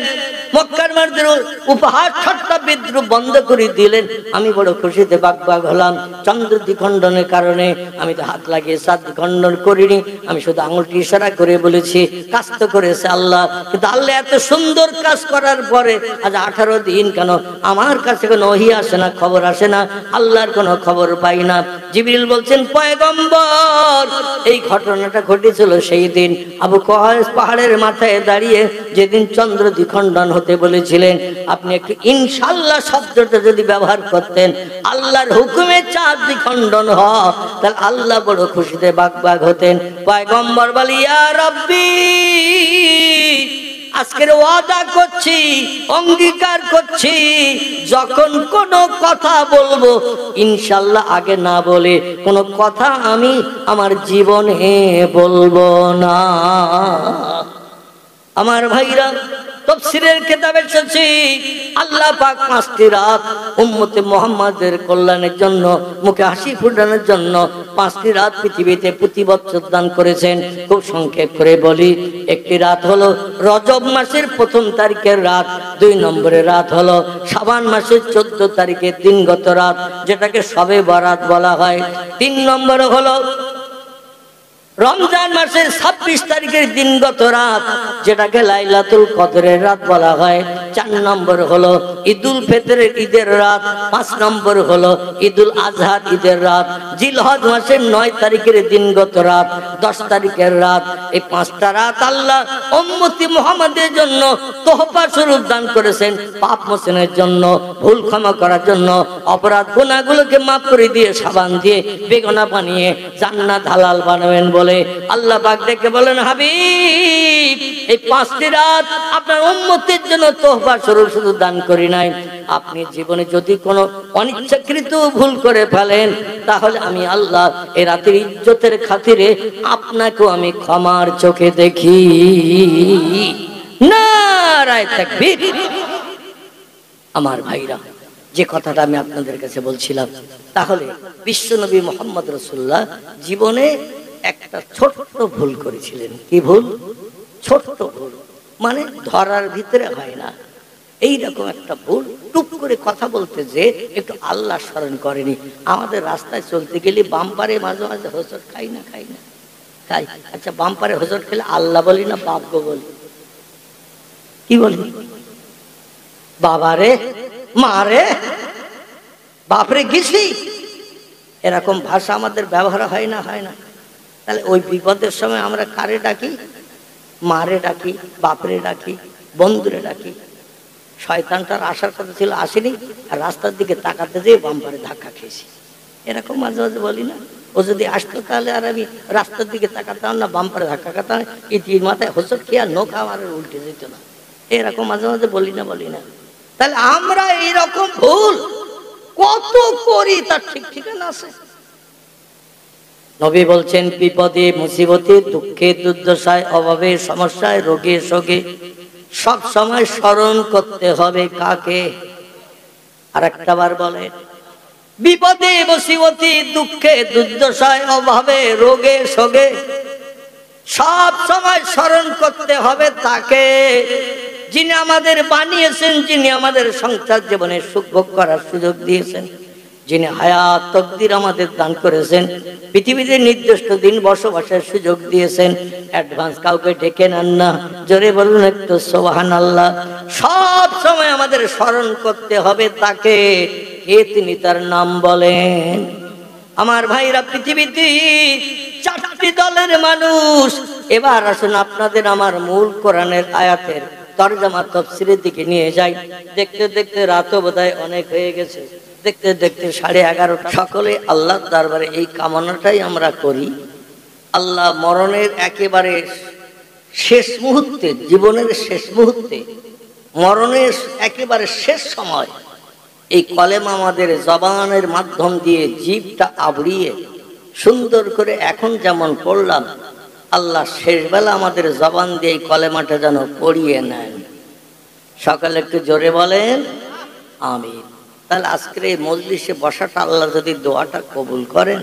মক্কার মানুষদের উপহাস ঠাট্টা বিদ্রুপ বন্ধ করে দিলেন। আমি বড় খুশিতে বাগবাগ হলাম। চন্দ্র দ্বিখণ্ডনের কারণে আমি তো হাত লাগিয়ে চাঁদ দ্বিখণ্ডন করিনি, আমি শুধু আঙুলটি ইশারা করে বলেছি, কাজ তো করেছে আল্লাহ। কিন্তু আল্লাহ এত সুন্দর কাজ করার পরে আজ 18 দিন কেন আমার কাছে কোনো ওহী আসে না, খবর আসে না, আল্লাহর কোনো খবর পাই না। জিবরিল বলছেন পয়গম্বর এই ঘটনাটা ঘটেছিল সেই দিন আবু কুবাইস পাহাড়ের মাথায় দাঁড়িয়ে যেদিন চন্দ্র দ্বিখণ্ডন হতে বলেছিলেন, আপনি একটু ইনশাআল্লাহ শব্দটা যদি ব্যবহার করতেন, আল্লাহর হুকুমে চাঁদ দ্বিখণ্ডন হয়, তাহলে আল্লাহ বড় খুশিতে বাগবাগ হতেন। পয়গম্বর বলি, ইয়া রাব্বি, আজকের ওয়াদা করছি, অঙ্গীকার করছি, যখন কোনো কথা বলবো ইনশাআল্লাহ আগে না বলে কোনো কথা আমি আমার জীবনে বলবো না। আমার ভাইরা, তাফসীরের কিতাবে এসেছে আল্লাহ পাক 5টি রাত উম্মতে মুহাম্মাদের কল্যাণের জন্য, মুখে হাসি ফোটানোর জন্য 5টি রাত পৃথিবীতে প্রতি বছর দান করেছেন। খুব সংক্ষেপ করে বলি, একটি রাত হলো রজব মাসের 1ম তারিখের রাত, 2 নম্বরের রাত হলো শাবান মাসের 14 তারিখের দিনগত রাত, যেটাকে শবে বরাত বলা হয়। 3 নম্বর হলো রমজান মাসের 26 তারিখের দিনগত রাত, যেটাকে লাইলাতুল কদরের রাত বলা হয়। 4 নম্বর হলো ঈদুল ফিতরের ঈদের রাত। 5 নম্বর হলো ঈদুল আজহার ঈদের রাত। জিলহজ মাসের 9 তারিখের দিনগত রাত, 10 তারিখের রাত। এই 5টা রাত আল্লাহ উম্মতি মুহাম্মাদের জন্য তোহফা স্বরূপ দান করেছেন, পাপ মোচনের জন্য, ভুল ক্ষমা করার জন্য, অপরাধ গুনাহগুলোকে মাফ করে দিয়ে, সাবান দিয়ে বেগুনা বানিয়ে জান্নাত হালাল বানাবেন বলে আল্লাহ পাক ডেকে বলেন, হাবিব, এই 5টি রাত আপনার উম্মতের জন্য তোহফা স্বরূপ শুধু দান করি নাই, আপনি জীবনে যদি কোনো অনিচ্ছাকৃত ভুল করে ফেলেন, তাহলে আমি আল্লাহ এই রাতের ইজ্জতের খাতিরে আপনাকেও আমি ক্ষমার চোখে দেখি। নারায়ে তাকবীর। আমার ভাইরা, যে কথাটা আমি আপনাদের কাছে বলছিলাম, তাহলে বিশ্বনবী মুহাম্মদ রাসূলুল্লাহ জীবনে একটা ছোট্ট ভুল করেছিলেন। কি ভুল? ছোট্ট ভুল, মানে ধরার ভিতরে হয় না, এইরকম একটা ভুল। টুক করে কথা বলতে যে একটু আল্লাহ স্মরণ করেনি। আমাদের রাস্তায় চলতে গেলে বাম্পারে মাঝে মাঝে হোঁচট খাই না খাই? আচ্ছা, বাম্পারে হোঁচট খেলে আল্লাহ বলি না বাপ গো বলি? কি বলি? বাবারে, মারে, বাপরে গেছি, এরকম ভাষা আমাদের ব্যবহার হয় না? হয় না? তাহলে ওই বিপদের সময় আমরা কারে ডাকি? মারে ডাকি, বাপরে ডাকি, বন্ধুরে ডাকি। শয়তানটার আসার কথা ছিল, আসেনি, আর রাস্তার দিকে তাকাতে যেয়ে বাম্পারে ধাক্কা খেয়েছি। এরকম মাঝে মাঝে বলি না? ও যদি আসতো তাহলে আর আমি রাস্তার দিকে তাকাতাম না, বাম্পারে ধাক্কা খাতাম, ইটির মাথায় হোঁচট খেয়ে নৌকা আমার উল্টে যেত না। এরকম মাঝে মাঝে বলি না? তাহলে আমরা এইরকম ভুল কত করি, তার ঠিক ঠিকানা আছে? নবী বলছেন, বিপদে মুসিবতে, দুঃখে দুর্দশায়, অভাবে সমস্যায়, রোগে শোকে সব সময় স্মরণ করতে হবে কাকে? আর একটা বার বলেন, বিপদে মুসিবতে, দুঃখে দুর্দশায়, অভাবে রোগে শোকে সব সময় স্মরণ করতে হবে তাকে, যিনি আমাদের বানিয়েছেন, যিনি আমাদের সংসার জীবনে সুখ ভোগ করার সুযোগ দিয়েছেন, যিনি হায়াত তকদির আমাদের দান করেছেন, পৃথিবীতে নির্দিষ্ট দিন বসবাসের সুযোগ দিয়েছেন। অ্যাডভান্স কাউকে ডেকে নেন না, জোরে বলুন একটু সুবহানাল্লাহ। সব সময় আমাদের স্মরণ করতে হবে তাকে, কে তিনি, তার নাম বলেন। আমার ভাইরা, পৃথিবীতে 4টি দলের মানুষ। এবার আসুন আপনাদের আমার মূল কোরআনের আয়াতের তরজমা তাফসীরের দিকে নিয়ে যাই। দেখতে দেখতে রাতও বোধহয় অনেক হয়ে গেছে, দেখতে দেখতে 11:30। সকলে আল্লাহর দরবারে এই কামনাটাই আমরা করি, আল্লাহ মরণের একেবারে শেষ মুহূর্তে, জীবনের শেষ মুহূর্তে, মরণের একেবারে শেষ সময় এই কলেমা আমাদের জবানের মাধ্যম দিয়ে জিভটা আবড়িয়ে সুন্দর করে এখন যেমন পড়লাম, আল্লাহ শেষবেলা আমাদের জবান দিয়ে এই কলেমাটা যেন পড়িয়ে নেন। সকালে একটু জোরে বলেন আমিন। তাহলে আজকের এই মজলিসে বসাটা, আল্লাহ যদি দোয়াটা কবুল করেন,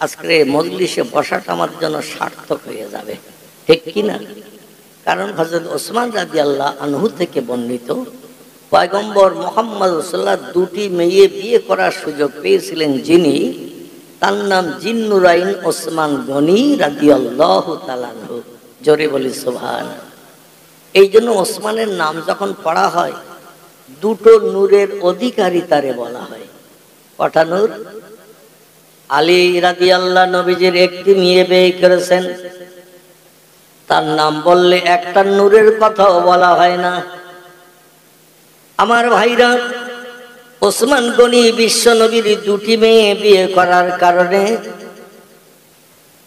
আজকের এই মজলিসে বসাটা আমার জন্য সার্থক হয়ে যাবে, ঠিক কিনা? কারণ হযরত ওসমান রাদিয়াল্লাহু আনহু থেকে বর্ণিত, পয়গম্বর মুহাম্মদ রাসূলুল্লাহ 2টি মেয়ে বিয়ে করার সুযোগ পেয়েছিলেন, যিনি, তার নাম জিন্নুরাইন ওসমান গনি রাদিয়াল্লাহু তাআলা আনহু। জোরে বলি সুবহানাল্লাহ। এই জন্য ওসমানের নাম যখন পড়া হয়, 2টো নূরের অধিকারী তারে বলা হয়। কটা নূর? আলী রাদিয়াল্লাহু নবীজির একটি মেয়ে বিয়ে করেছেন, তার নাম বললে একটা নূরের কথাও বলা হয় না। আমার ভাইরা, ওসমান গনি বিশ্ব নবীর দুটি মেয়ে বিয়ে করার কারণে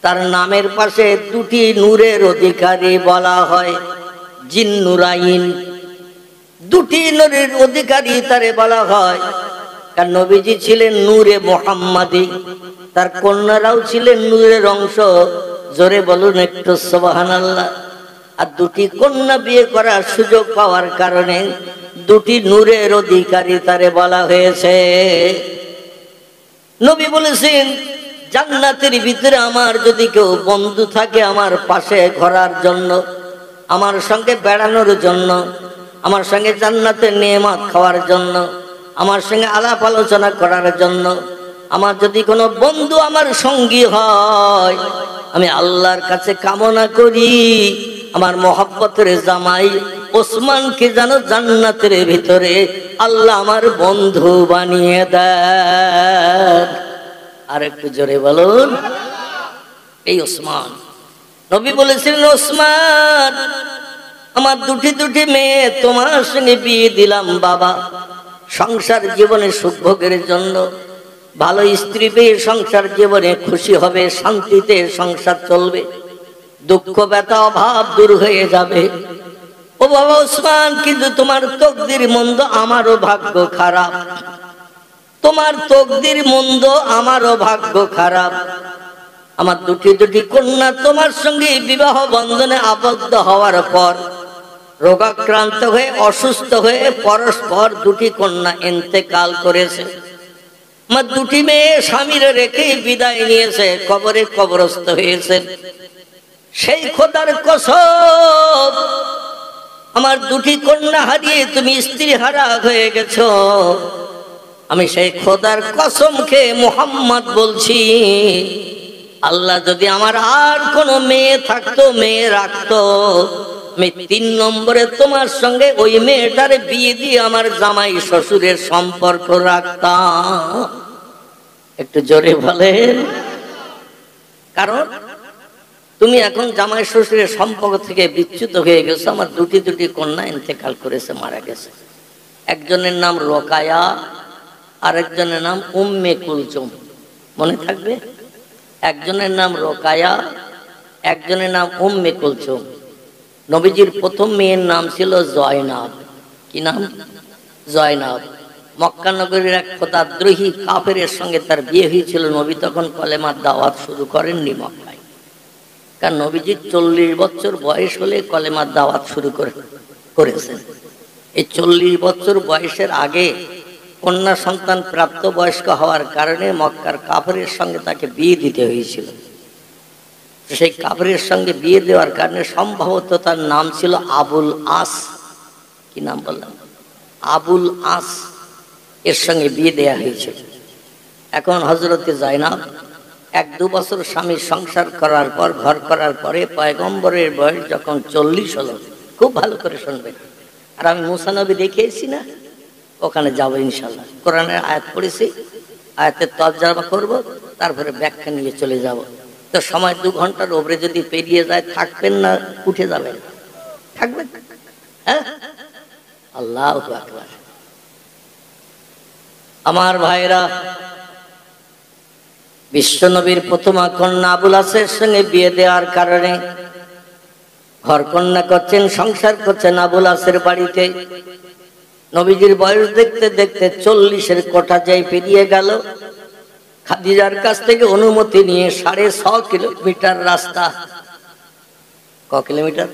তার নামের পাশে দুটি নূরের অধিকারী বলা হয়, জিন্নুরাইন। দুটি নূরের অধিকারী তারে বলা হয়, কারণ নবীজি ছিলেন নূরে মুহাম্মাদি, তার কন্যারাও ছিলেন নূরের অংশ। জোরে বলুন একটু সুবহানাল্লাহ। আর দুটি কন্যা বিয়ে করার সুযোগ পাওয়ার কারণে দুটি নূরের অধিকারী তারে বলা হয়েছে। নবী বলেছেন, জান্নাতের ভিতরে আমার যদি কেউ বন্ধু থাকে আমার পাশে ঘোরার জন্য, আমার সঙ্গে বেড়ানোর জন্য, আমার সঙ্গে জান্নাতের নেয়ামত খাওয়ার জন্য, আমার সঙ্গে আলাপ আলোচনা করার জন্য, আমার যদি কোনো বন্ধু আমার সঙ্গী হয়, আমি আল্লাহর কাছে কামনা করি আমার মহব্বতের জামাই ওসমানকে যেন জান্নাতের ভিতরে আল্লাহ আমার বন্ধু বানিয়ে দেন। আর একটু জোরে বলুন। এই ওসমান, নবী বলেছিলেন, ওসমান আমার দুটি মেয়ে তোমার সঙ্গে বিয়ে দিলাম বাবা, সংসার জীবনে সুখ ভোগের জন্য। ভালো স্ত্রী পেয়ে সংসার জীবনে খুশি হবে, শান্তিতে সংসার চলবে, দুঃখ ব্যথা অভাব দূর হয়ে যাবে। ও বাবা ওসমান, কিন্তু তোমার তকদির মন্দ, আমারও ভাগ্য খারাপ। তোমার তকদির মন্দ, আমারও ভাগ্য খারাপ। আমার দুটি কন্যা তোমার সঙ্গে বিবাহ বন্ধনে আবদ্ধ হওয়ার পর রোগাক্রান্ত হয়ে অসুস্থ হয়ে পরস্পর দুটি কন্যা ইন্তেকাল করেছে। আমার দুটি মেয়ে স্বামীর রেখে বিদায় নিয়েছে, কবরে কবরস্থ হয়েছে। সেই খোদার কসম, আমার দুটি কন্যা হারিয়ে তুমি স্ত্রী হারা হয়ে গেছো। আমি সেই খোদার কসম খেয়ে মুহাম্মদ বলছি, আল্লাহ যদি আমার আর কোনো মেয়ে থাকতো, মেয়ে রাখতো, আমি 3 নম্বরে তোমার সঙ্গে ওই মেয়েটারে বিয়ে দিয়ে আমার জামাই শ্বশুরের সম্পর্ক রাখতাম। একটু জোরে বলেন। কারণ তুমি এখন জামাই শ্বশুরের সম্পর্ক থেকে বিচ্যুত হয়ে গেছো। আমার দুটি কন্যা ইন্তেকাল করেছে, মারা গেছে। একজনের নাম রোকায়া, আরেকজনের নাম উম্মে কুলসুম, মনে থাকবে? একজনের নাম রোকায়া, একজনের নাম উম্মে কুলসুম। নবীজির প্রথম মেয়ের নাম ছিল জয়নাব। কি নাম? জয়নাব। মক্কা নগরীর এক খোদাদ্রোহী কাফেরের সঙ্গে তার বিয়ে হয়েছিল। নবী তখন কলেমার দাওয়াত শুরু করেননি মক্কায়, কারণ নবীজির 40 বছর বয়স হলে কলেমার দাওয়াত শুরু করেছেন। এই 40 বছর বয়সের আগে কন্যা সন্তান প্রাপ্ত বয়স্ক হওয়ার কারণে মক্কার কাফেরের সঙ্গে তাকে বিয়ে দিতে হয়েছিল। সেই কাফেরের সঙ্গে বিয়ে দেওয়ার কারণে সম্ভবত তার নাম ছিল আবুল আস। কি নাম বললাম? আবুল আস। এর সঙ্গে বিয়ে দেয়া হয়েছিল। এখন হযরতে জয়নাব 1-2 বছর স্বামীর সংসার করার পর, ঘর করার পরে পয়গম্বরের বয়স যখন 40 হলো, খুব ভালো করে শুনবেন। আর আমি মুসা নবী দেখিয়েছি না, ওখানে যাবো ইনশাল্লাহ। কোরআনের আয়াত পড়েছি, আয়াতের তরজমা করব, তারপরে ব্যাখ্যা নিয়ে চলে যাব। তো সময় 2 ঘন্টার ওপরে যদি পেরিয়ে যায়, থাকবেন না উঠে যাবেন? থাকবেন? হ্যাঁ, আল্লাহু আকবার। আমার ভাইরা, বিশ্বনবীর প্রথম কন্যা আবুল আসের সঙ্গে বিয়ে দেওয়ার কারণে ঘর কন্যা করছেন, সংসার করছেন আবুল আসের বাড়িতে। নবীজির বয়স দেখতে দেখতে 40-এর কোঠা যাই পেরিয়ে গেল। খাদিজার কাছ থেকে অনুমতি নিয়ে 6.5 কিলোমিটার রাস্তা। ক কিলোমিটার?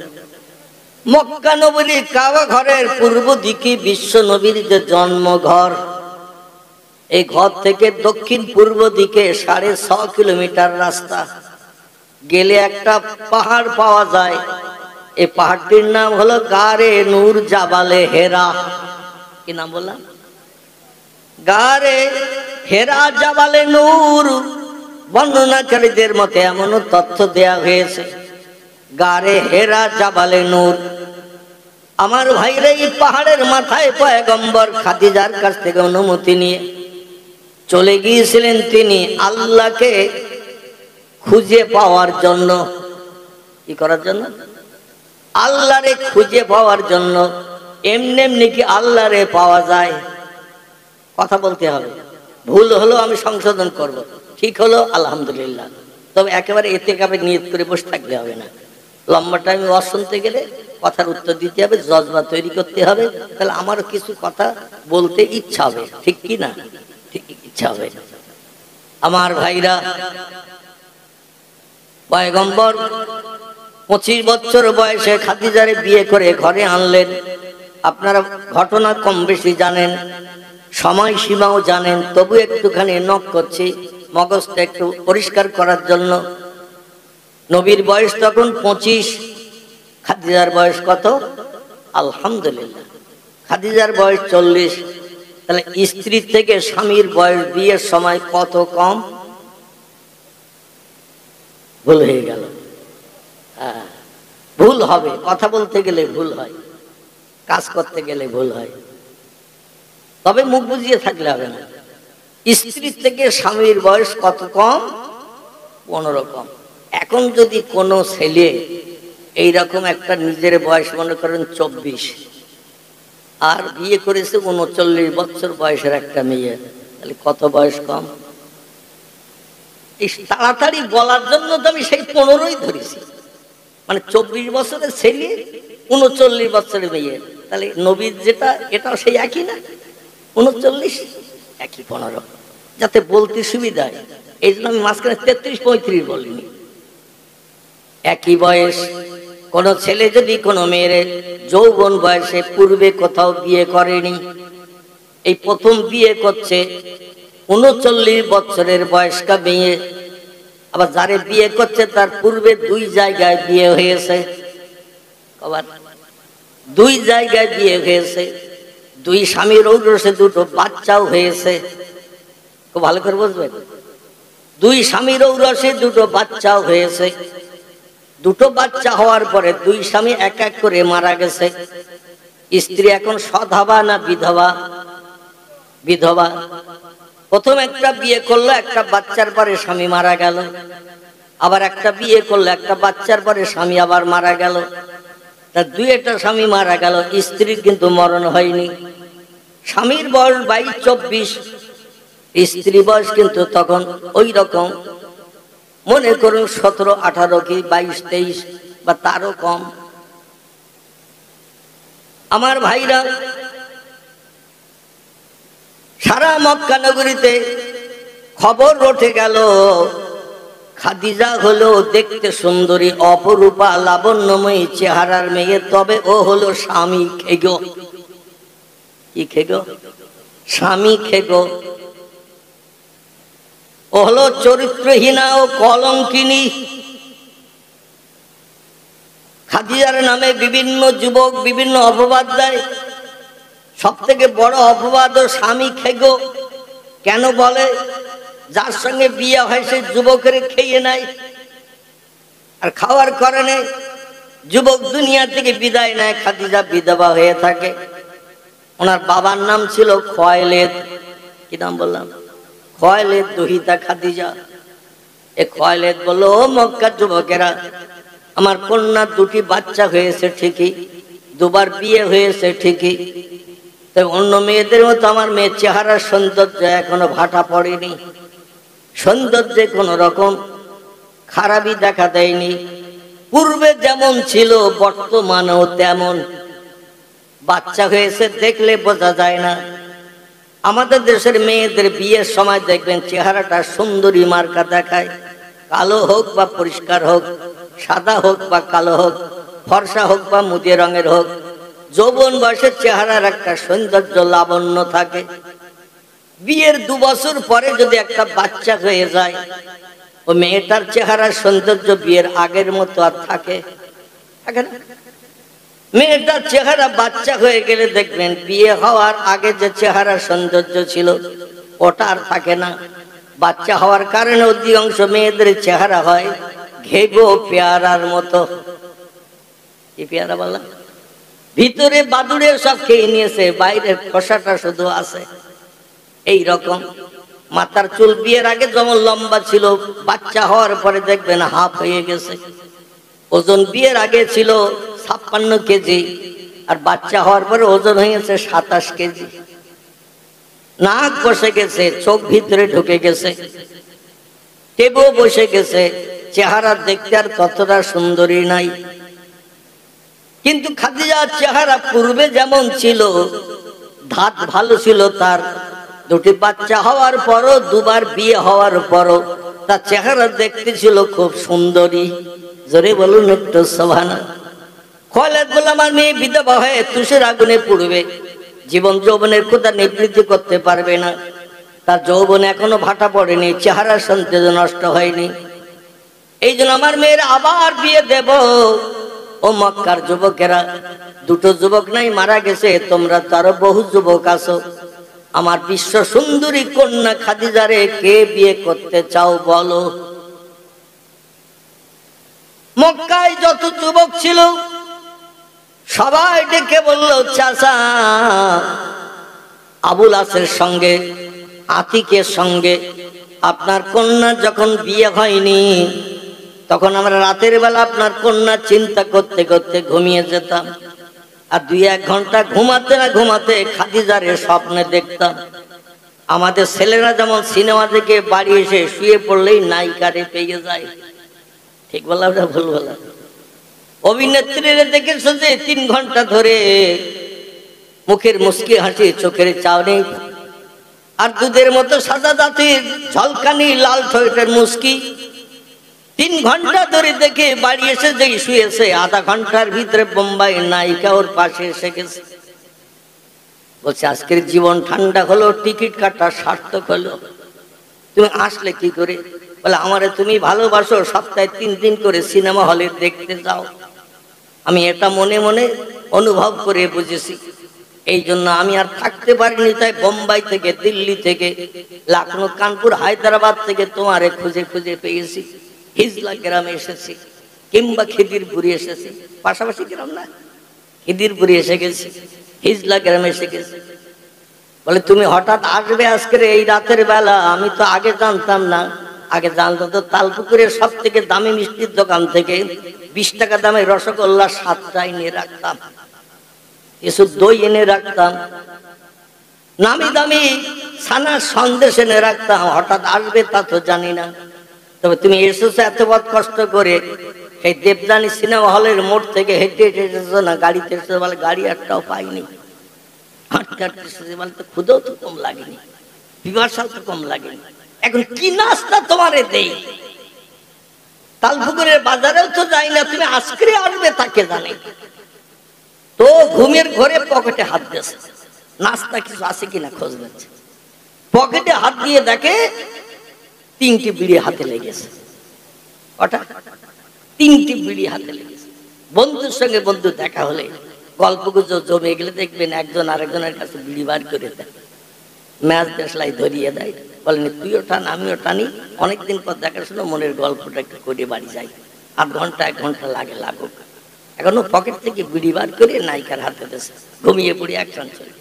মক্কা নবীর কাবা ঘরের পূর্ব দিকে বিশ্ব নবীর যে জন্মঘর, এই ঘর থেকে দক্ষিণ পূর্ব দিকে 6.5 কিলোমিটার রাস্তা গেলে একটা পাহাড় পাওয়া যায়। এই পাহাড়টির নাম হলো গারে নূর জাবালে হেরা। কি নাম বললাম? গারে হেরা জাবালে নূর। বর্ণনাকারীদের মতে এমনও তথ্য দেয়া হয়েছে, গারে হেরা জাবালে নূর। আমার ভাইরা, এই পাহাড়ের মাথায় পয়গম্বর খাদিজার কাছ থেকে অনুমতি নিয়ে চলে গিয়েছিলেন তিনি আল্লাহকে খুঁজে পাওয়ার জন্য। কি করার জন্য? আল্লাহরে খুঁজে পাওয়ার জন্য। এমনি এমনি কি আল্লাহরে পাওয়া যায়? কথা বলতে হবে। ভুল হলো আমি সংশোধন করব, ঠিক হলো আলহামদুলিল্লাহ। তবে একেবারে এতেকাবে নিয়ত করে বসে থাকলে হবে না। লম্বা টাইম ওয়াজ শুনতে গেলে কথার উত্তর দিতে হবে, জজবা তৈরি করতে হবে। তাহলে আমারও কিছু কথা বলতে ইচ্ছা হবে, ঠিক কি না? ঠিক ইচ্ছা হবে। আমার ভাইরা, পয়গম্বর 25 বছর বয়সে খাদিজারে বিয়ে করে ঘরে আনলেন। আপনারা ঘটনা কম বেশি জানেন, সময় সীমাও জানেন, তবু একটুখানি নক করছি মগজটা একটু পরিষ্কার করার জন্য। নবীর বয়স তখন 25, খাদিজার বয়স কত? আলহামদুলিল্লাহ, খাদিজার বয়স 40। তাহলে স্ত্রীর থেকে স্বামীর বয়স বিয়ের সময় কত কম? ভুল হয়ে গেল। ভুল হবে, কথা বলতে গেলে ভুল হয়, কাজ করতে গেলে ভুল হয়, তবে মুখ বুঝিয়ে থাকলে হবে না। স্ত্রীর থেকে স্বামীর বয়স কত কম? 15 কম। এখন যদি কোনো ছেলে এইরকম একটা নিজের বয়স মনে করেন 24 আর বিয়ে করেছে 39 বছর বয়সের একটা মেয়ে, তাহলে কত বয়স কম? এই তাড়াতাড়ি বলার জন্য তো আমি সেই 15ই ধরেছি। মানে 24 বছরের ছেলে 39 বছরের মেয়ে, তাহলে নবীর যেটা এটাও সেই একই না? 39 একই 15, যাতে বলতে সুবিধা হয়। এই জন্য আমি মাঝখানে 33-35 বলিনি। একই বয়স। কোন ছেলে যদি কোনো মেয়ের যৌবন বয়সে পূর্বে কোথাও বিয়ে করেনি, এই প্রথম বিয়ে করছে 39 বছরের বয়স্কা মেয়ে, আবার যারে বিয়ে করছে তার পূর্বে 2 জায়গায় বিয়ে হয়েছে, আবার 2 জায়গায় বিয়ে হয়েছে, 2 স্বামীর ঔরসে 2টো বাচ্চাও হয়েছে। খুব ভালো করে বুঝবেন, 2 স্বামীর ঔরসে 2টো বাচ্চাও হয়েছে। 2টো বাচ্চা হওয়ার পরে 2 স্বামী এক এক করে মারা গেছে। স্ত্রী এখন সধবা না বিধবা? বিধবা। প্রথম একটা বিয়ে করলো, একটা বাচ্চার পরে স্বামী মারা গেল। আবার একটা বিয়ে করলো, একটা বাচ্চার পরে স্বামী আবার মারা গেল। তার 2টা স্বামী মারা গেল, স্ত্রীর কিন্তু মরণ হয়নি। স্বামীর বয়স 22-24, স্ত্রী বয়স কিন্তু তখন ওই রকম মনে করুন 17-18 কি 22-23 বা তারও কম। আমার ভাইরা, সারা মক্কা নগরীতে খবর উঠে গেল খাদিজা হলো দেখতে সুন্দরী, অপরূপা, লাবণ্যময়ী চেহারার মেয়ে, তবে ও হলো স্বামী খেগো। কি খেগো? স্বামী খেগো। ও হলো চরিত্রহীনা ও কলঙ্কিনী। খাদিজার নামে বিভিন্ন যুবক বিভিন্ন অপবাদ দেয়। সব থেকে বড় অপবাদ ও স্বামী খেগো। কেন বলে? যার সঙ্গে বিয়ে হয় সে যুবকের খেয়ে নেয়, আর খাওয়ার কারণে যুবক দুনিয়া থেকে বিদায় নেয়। খাদিজা বিধবা হয়ে থাকে। ওনার বাবার নাম ছিল খোয়াইলেদ। কি নাম বললাম? খোয়াইলেদ দহিতা খাদিজা। এ খোয়াইলেদ বলল, ও মক্কার যুবকেরা, আমার কন্যার 2টি বাচ্চা হয়েছে ঠিকই, 2বার বিয়ে হয়েছে ঠিকই, তাই অন্য মেয়েদের মতো আমার মেয়ের চেহারার সৌন্দর্য এখনো ভাটা পড়েনি, সৌন্দর্যে কোন রকম খারাপই দেখা দেয়নি। পূর্বে যেমন ছিল বর্তমানেও তেমন। বাচ্চা হয়েছে দেখলে বোঝা যায় না। আমাদের দেশের মেয়েদের বিয়ের সময় দেখবেন চেহারাটা সুন্দরী মার্কা দেখায়, কালো হোক বা পরিষ্কার হোক, সাদা হোক বা কালো হোক, ফর্সা হোক বা মুদিয়ে রঙের হোক, যৌবন বয়সের চেহারার একটা সৌন্দর্য লাবণ্য থাকে। বিয়ের 2 বছর পরে যদি একটা বাচ্চা হয়ে যায়, ও মেয়েটার চেহারার সৌন্দর্য বিয়ের আগের মতো আর থাকে? থাকে না। মেয়েটার চেহারা বাচ্চা হয়ে গেলে দেখবেন বিয়ে হওয়ার আগে যে চেহারার সৌন্দর্য ছিল ওটা আর থাকে না। বাচ্চা হওয়ার কারণে অধিকাংশ মেয়েদের চেহারা হয় ঘেগো পেয়ারার মতো। কি পেয়ারা বললাম? ভিতরে বাদুড়ে সব খেয়ে নিয়েছে, বাইরের খোসাটা শুধু আছে। এই রকম মাথার চুল বিয়ের আগে যেমন লম্বা ছিল, বাচ্চা হওয়ার পরে দেখবেন হাফ হয়ে গেছে। ওজন বিয়ের আগে ছিল 56 কেজি, আর বাচ্চা হওয়ার পরে ওজন হয়ে গেছে 27 কেজি। নাক বসে গেছে, চোখ ভিতরে ঢুকে গেছে, টেবও বসে গেছে, চেহারা দেখতে আর ততটা সুন্দরী নাই। কিন্তু খাদিজার চেহারা পূর্বে যেমন ছিল, ধাত ভালো ছিল তার, দুটি বাচ্চা হওয়ার পরও, দুবার বিয়ে হওয়ার পরও তার চেহারা দেখতে ছিল খুব সুন্দরী। জোরে বলুন একটু সুবহানাল্লাহ। খালেদ বলে আমার মেয়ে বিধবা হয়ে তুষের আগুনে পুড়বে, জীবন যৌবনের ক্ষুধা নিবৃত্তি করতে পারবে না, তার যৌবন এখনো ভাটা পড়েনি, চেহারা সৌন্দর্য নষ্ট হয়নি, এই জন্য আমার মেয়ের আবার বিয়ে দেব। ও মক্কার যুবকেরা, দুটো যুবক নাই মারা গেছে, তোমরা তো আরো বহু যুবক আছো, আমার বিশ্ব সুন্দরী কন্যা খাদিজারে কে বিয়ে করতে চাও বলো। মক্কায় যত যুবক ছিল সবাই ডেকে বলল, চাচা আবুল আসের সঙ্গে, আতিকের সঙ্গে আপনার কন্যা যখন বিয়ে হয়নি, তখন আমরা রাতের বেলা আপনার কন্যা চিন্তা করতে করতে ঘুমিয়ে যেতাম, আর 2-1 ঘন্টা ঘুমাতে না ঘুমাতে খাদিজারে স্বপ্নে দেখতাম। আমাদের ছেলেরা যেমন সিনেমা থেকে বাড়ি এসে শুয়ে পড়লেই নায়িকারে পেয়ে যায়। ঠিক বলা ভুল বলা? অভিনেত্রীরা দেখেছো যে 3 ঘন্টা ধরে মুখের মুস্কি হাসি, চোখের চাউনি আর দুধের মতো সাদা দাঁতের ঝলকানি লাল ঠোঁটের মুস্কি, 3 ঘন্টা ধরে দেখে বাড়ি এসে যে শুয়েছে, আধা ঘন্টার ভিতরে বোম্বাই নায়িকা ওর পাশে এসে গেছে। বলছে আজকের জীবন ঠান্ডা হলো, টিকিট কাটা সার্থক হলো। তুমি আসলে কি করে? বলে আমারে তুমি ভালোবাসো, সপ্তাহে 3 দিন করে সিনেমা হলে দেখতে যাও। আমি এটা মনে মনে অনুভব করে বুঝেছি, এই জন্য আমি আর থাকতে পারিনি, তাই বোম্বাই থেকে, দিল্লি থেকে, লখনৌ, কানপুর, হায়দ্রাবাদ থেকে তোমারে খুঁজে খুঁজে পেয়েছি। হিজলা গ্রামে এসেছি, কিংবা খিদিরপুরে এসেছি, পাশাপাশি গ্রাম না, খিদিরপুরে এসে গেছি, হিজলা গ্রামে এসে গেছি। বলে তুমি হঠাৎ আসবে আজকের এই রাতের বেলা? আমি তো আগে জানতাম না, আগে জানতাম তো তালপুকুরের সব থেকে দামি মিষ্টির দোকান থেকে 20 টাকা দামের রসগোল্লা 7টা এনে রাখতাম, কিছু দই এনে রাখতাম, নামি দামি ছানার সন্দেশ এনে রাখতাম। হঠাৎ আসবে তা তো জানি না, তবে তুমি এসেছো এত পথ কষ্ট করে, সেই দেবযানী সিনেমা হলের মোড় থেকে হেঁটে হেঁটে এসেছো না গাড়িতে এসেছো? বলে গাড়ি একটাও পাইনি, হাঁটতে হাঁটতে এসেছি। বলে তো ক্ষুধাও তো কম লাগেনি, পিপাসাও তো কম লাগেনি, এখন কি নাস্তা তোমারে দেই? তালপুকুরের বাজারেও তো যাই না, তুমি আজকে আসবে তাকে জানে। তো ঘুমের ঘরে পকেটে হাত দিয়েছে, নাস্তা কিছু আছে কিনা খোঁজ নিচ্ছে। পকেটে হাত দিয়ে দেখে 3টি বিড়ি হাতে লেগেছে। হঠাৎ 3টি বিড়ি হাতে লেগেছে। বন্ধুর সঙ্গে বন্ধু দেখা হলে গল্প গুজব জমে গেলে দেখবেন একজন আরেকজনের কাছে বিড়ি বার করে দেয়, ম্যাচ দেশলাই ধরিয়ে দেয়, বলেন তুইও টান আমিও টানি, অনেকদিন পর দেখা শুনো মনের গল্পটা একটু করে বাড়ি যাই, 8 ঘন্টা 1 ঘন্টা লাগে লাগুক। এখনো পকেট থেকে বিড়ি বার করে নায়িকার হাতে দিয়েছে, ঘুমিয়ে পড়ে অ্যাকশন চলে।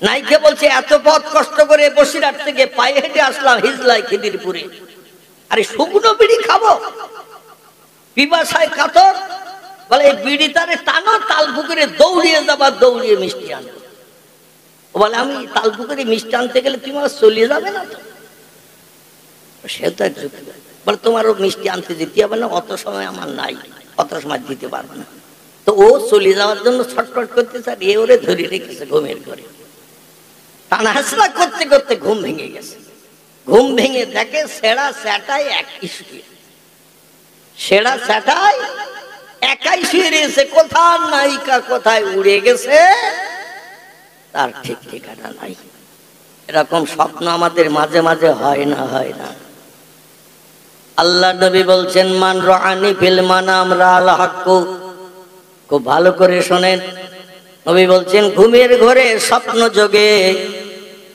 নায়িকা বলছে এত পথ কষ্ট করে বসিরহাট থেকে পায়ে হেঁটে আসলাম হিজলায় খিদিরপুরে, আরে শুকনো বিড়ি খাবো, পিপাসায় কাতর। বলে এই বিড়ি তারে টানো, তালপুকুরে দৌড়িয়ে যাবার, দৌড়িয়ে মিষ্টি আনবো। বলে আমি তালপুকুরে মিষ্টি আনতে গেলে তুমি আমার চলিয়ে যাবে না তো? সে তো এক যুক্তি। বলে তোমারও মিষ্টি আনতে যেতে হবে না, অত সময় আমার নাই, অত সময় দিতে পারবো না। তো ও চলে যাওয়ার জন্য ছটফট করতে চায়, এ ওরে ধরে রেখেছে ঘুমের ঘরে। টানাহাসড়া করতে করতে ঘুম ভেঙে গেছে। ঘুম ভেঙে দেখে সেরা স্যাটাই একই শুয়ে, সেরা স্যাটাই একাই শুয়ে রয়েছে। কোথায় নায়িকা কোথায় উড়ে গেছে তার ঠিক ঠিকানা নাই। এরকম স্বপ্ন আমাদের মাঝে মাঝে হয় না, হয় না? আল্লাহ নবী বলছেন মান রাআনি ফিল মানাম রাআল হাক্কু। খুব ভালো করে শোনেন, নবী বলছেন ঘুমের ঘরে স্বপ্ন যোগে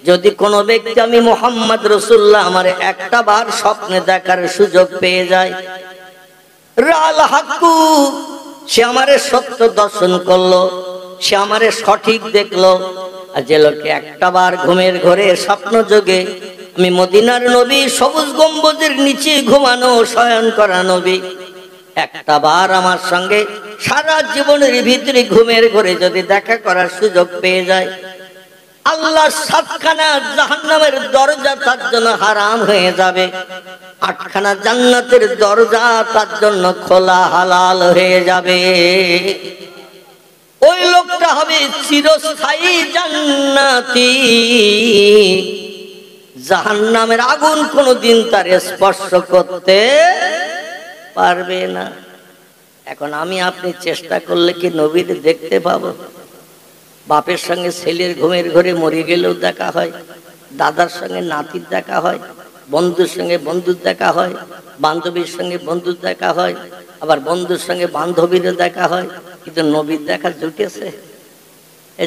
যদি কোনো ব্যক্তি আমি মুহাম্মদ রাসূলুল্লাহ আমার একটা বার স্বপ্নে দেখার সুযোগ পেয়ে যায়, রাআল হাক্কু, সে আমারে সত্য দর্শন করলো, সে আমারে সঠিক দেখলো। আর যে লোকে একটাবার ঘুমের ঘরে স্বপ্ন যোগে আমি মদিনার নবী সবুজ গম্বুজের নিচে ঘুমানো শয়ন করা নবী, একটাবার আমার সঙ্গে সারা জীবনের ভিতরে ঘুমের ঘরে যদি দেখা করার সুযোগ পেয়ে যায়, আল্লাহ 7খানা জাহান্নামের দরজা তার জন্য হারাম হয়ে যাবে, 8খানা জান্নাতের দরজা তার জন্য খোলা হালাল হয়ে যাবে। ওই লোকটা হবে চিরস্থায়ী জান্নাতি, জাহান্নামের আগুন কোনোদিন তার স্পর্শ করতে পারবে না। এখন আমি আপনি চেষ্টা করলে কি নবীর দেখতে পাবো? বাপের সঙ্গে ছেলের ঘুমের ঘরে মরে গেলেও দেখা হয়, দাদার সঙ্গে নাতির দেখা হয়, বন্ধুর সঙ্গে বন্ধুর দেখা হয়, বান্ধবীর সঙ্গে বন্ধুর দেখা হয়, আবার বন্ধুর সঙ্গে বান্ধবীরও দেখা হয়, কিন্তু নবীর দেখা জুটেছে?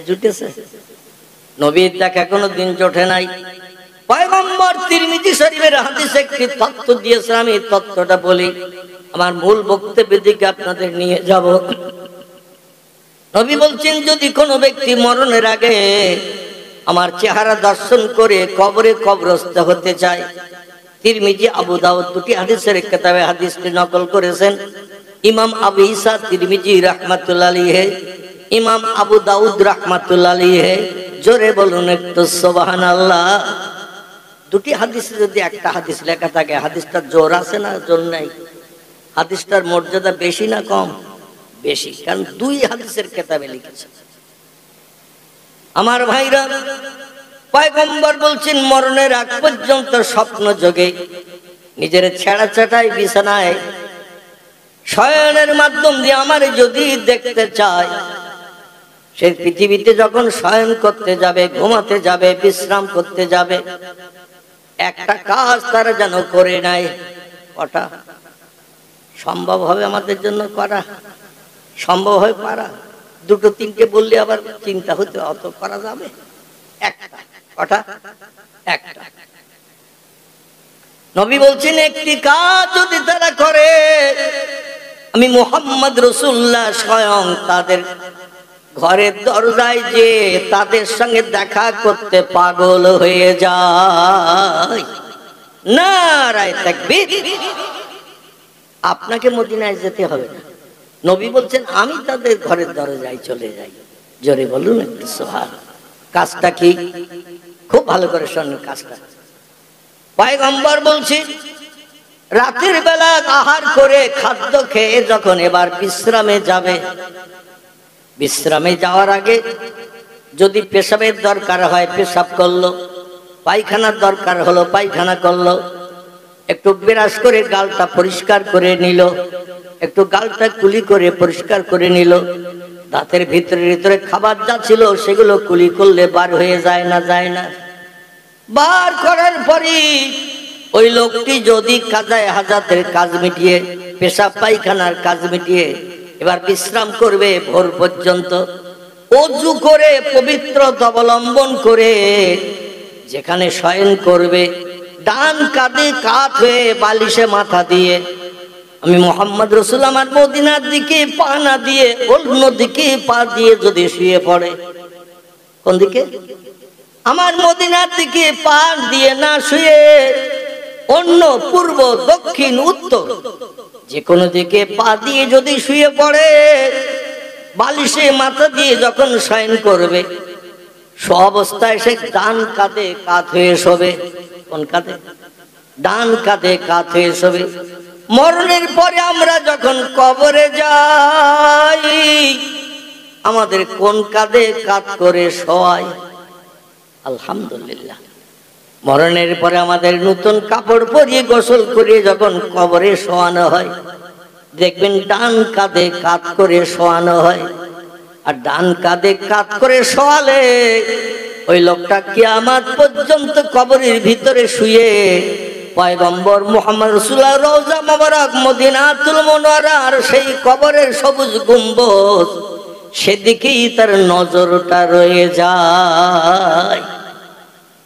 জুটেছে? নবীর দেখা কোনো দিন জোটে নাই। পয়গম্বর তিরমিজি শরীফের হাদিসে একটি তথ্য দিয়েছে, আমি তথ্যটা বলি, আমার মূল বক্তব্যের দিকে আপনাদের নিয়ে যাব। নবী বলছেন, যদি কোনো ব্যক্তি মরণের আগে আমার চেহারা দর্শন করে কবরে কবরস্থ হতে চায়, তিরমিজি আবু দাউদ দুটি হাদিসের কিতাবে হাদিসটি নকল করেছেন। ইমাম আবু ঈসা তিরমিজি রাহমাতুল্লাহ আলাইহি, ইমাম আবু দাউদ রাহমাতুল্লাহ আলাইহি। জোরে বলুন একটু সুবহানাল্লাহ। দুটি হাদিসে যদি একটা হাদিস লেখা থাকে, হাদিসটার জোর আছে না জোর নাই? হাদিসটার মর্যাদা বেশি না কম? বেশি, কারণ দুই হাদিসের কিতাবে লিখেছে। আমার ভাইরা, পয়গম্বর বলছেন মরণের আগ পর্যন্ত স্বপ্ন যোগে নিজের ছেঁড়া চাটাই বিছানায় শয়নের মাধ্যম দিয়ে আমারে যদি দেখতে চায়, সে পৃথিবীতে যখন শয়ন করতে যাবে, ঘুমাতে যাবে, বিশ্রাম করতে যাবে, একটা কাজ তারা যেন করে নেয়। কটা সম্ভব হবে আমাদের জন্য করা? সম্ভব হয় পারা? দুটো তিনটে বললে আবার চিন্তা হতে, অত করা যাবে? একটা। কটা? একটা। নবী বলছেন, একটি কাজ যদি তারা করে, আমি মুহাম্মদ রাসূলুল্লাহ স্বয়ং তাদের ঘরের দরজায় যে তাদের সঙ্গে দেখা করতে পাগল হয়ে যায়। নারায়ে তাকবীর। আপনাকে মদিনায় যেতে হবে না, নবী বলছেন আমি তাদের ঘরের দরজায় চলে যাই। জোরে বলুন একটু সুবহানাল্লাহ। কাজটা কি? খুব ভালো করে শুনুন কাজটা। পয়গম্বর বলছে, রাতের বেলা আহার করে খাদ্য খেয়ে যখন এবার বিশ্রামে যাবে, বিশ্রামে যাওয়ার আগে যদি পেশাবের দরকার হয় পেশাব করলো, পায়খানার দরকার হলো পায়খানা করলো, একটু বিরাস করে গালটা পরিষ্কার করে নিল, একটু গালটা কুলি করে পরিষ্কার করে নিল, দাঁতের ভিতরে খাবার যা ছিল সেগুলো কুলি করলে বার হয়ে যায় না? যায় না? বার করার পরে ওই লোকটি যদি কাজায় হাজাতের কাজ মিটিয়ে, পেশাব পায়খানার কাজ মিটিয়ে এবার বিশ্রাম করবে ভোর পর্যন্ত, ওযু করে পবিত্র অবলম্বন করে যেখানে শয়ন করবে, ডান কাঁধে কাত হয়ে বালিশে মাথা দিয়ে আমি মুহাম্মদ রাসূল আমার মদিনার দিকে পা না দিয়ে অন্য দিকে পা দিয়ে যদি শুয়ে পড়ে, কোন দিকে? আমার মদিনার দিকে পা দিয়ে না শুয়ে অন্য পূর্ব দক্ষিণ উত্তর যে কোনো দিকে পা দিয়ে যদি শুয়ে পড়ে, বালিশে মাথা দিয়ে যখন শয়ন করবে, অবস্থায় সে ডান কাঁধে কাত হয়ে শোবে। কোন কাঁধে? ডান কাঁধে কাত হয়ে শোবে। মরণের পরে আমরা যখন কবরে যাই, আমাদের কোন কাঁধে কাত করে শোয়ায়? আলহামদুলিল্লাহ। মরণের পরে আমাদের নতুন কাপড় পরিয়ে গোসল করিয়ে যখন কবরে শোয়ানো হয়, দেখবেন ডান কাঁধে কাত করে শোয়ানো হয়। আর ডান কাঁধে কাত করে শোয়ালে ওই লোকটা কিয়ামত পর্যন্ত কবরের ভিতরে শুয়ে পয়গম্বর মুহাম্মদ রাসূলুল্লাহ রওজা মোবারক মদিনাতুল মুনাওয়ারার সেই কবরের সবুজ গম্বুজ, সেদিকেই তার নজরটা রয়ে যায়।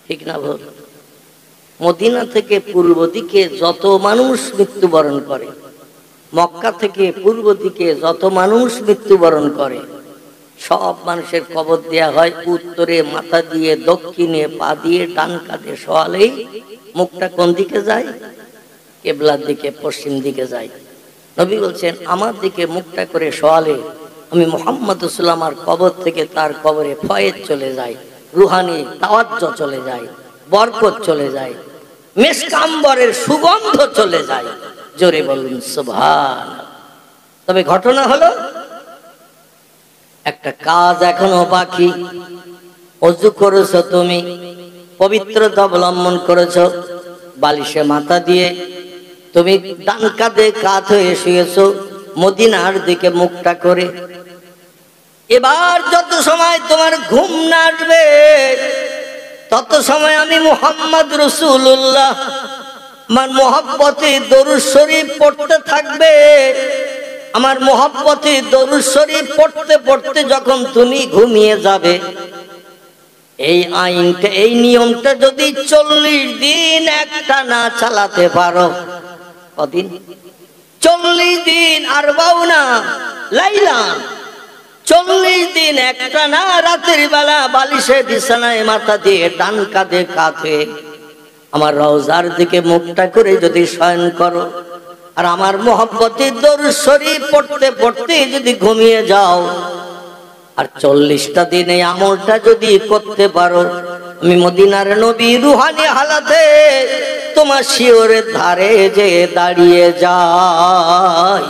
ঠিক না ভুল? মদিনা থেকে পূর্ব দিকে যত মানুষ মৃত্যুবরণ করে, মক্কা থেকে পূর্ব দিকে যত মানুষ মৃত্যুবরণ করে, সব মানুষের কবর দেয়া হয় উত্তরে মাথা দিয়ে, দক্ষিণে পা দিয়ে, ডান কাঁধে শোয়ালেই মুখটা কোন দিকে যায়? কেবলার দিকে, পশ্চিম দিকে যায়। নবী বলছেন আমার দিকে মুখটা করে শোয়ালে আমি মুহাম্মদ রাসূলুল্লাহর কবর থেকে তার কবরে ফয়েজ চলে যায়, রুহানি তাওয়াজ্জু চলে যায়, বরকত চলে যায়, মিসকাম্বরের সুগন্ধ চলে যায়। জোরে বলুন সুবহানাল্লাহ। তবে ঘটনা হলো একটা কাজ এখনো বাকি। ওযু করেছো তুমি, পবিত্রতা অবলম্বন করেছো, বালিশে মাথা দিয়ে তুমি ডান কাঁধে কাত হয়ে শুয়েছো মদিনার দিকে মুখটা করে। এবার যত সময় তোমার ঘুম না আসবে তত সময় আমি মুহাম্মদ রাসূলুল্লাহ আমার মহব্বতে দরুদ শরীফ পড়তে থাকবে। আমার মহব্বতে দরুদ শরীফ পড়তে পড়তে যখন তুমি ঘুমিয়ে যাবে, এই আইনটা, এই নিয়মটা যদি 40 দিন একটা না চালাতে পারো, কদিন? 40 দিন, আর বাউনা লাইলা, 40 দিন একটা না রাতের বেলা বালিশে বিছানায় মাথা দিয়ে ডান কাঁধে কাঁধে আমার রওজার দিকে মুখটা করে যদি শয়ন করো, আর আমার মহব্বতে দরুদ শরীফ পড়তে পড়তে যদি ঘুমিয়ে যাও, আর 40টা দিন এই আমলটা যদি করতে পারো, আমি মদিনার নবী রুহানি হালাতে তোমার শিওরের ধারে যে দাঁড়িয়ে যাই।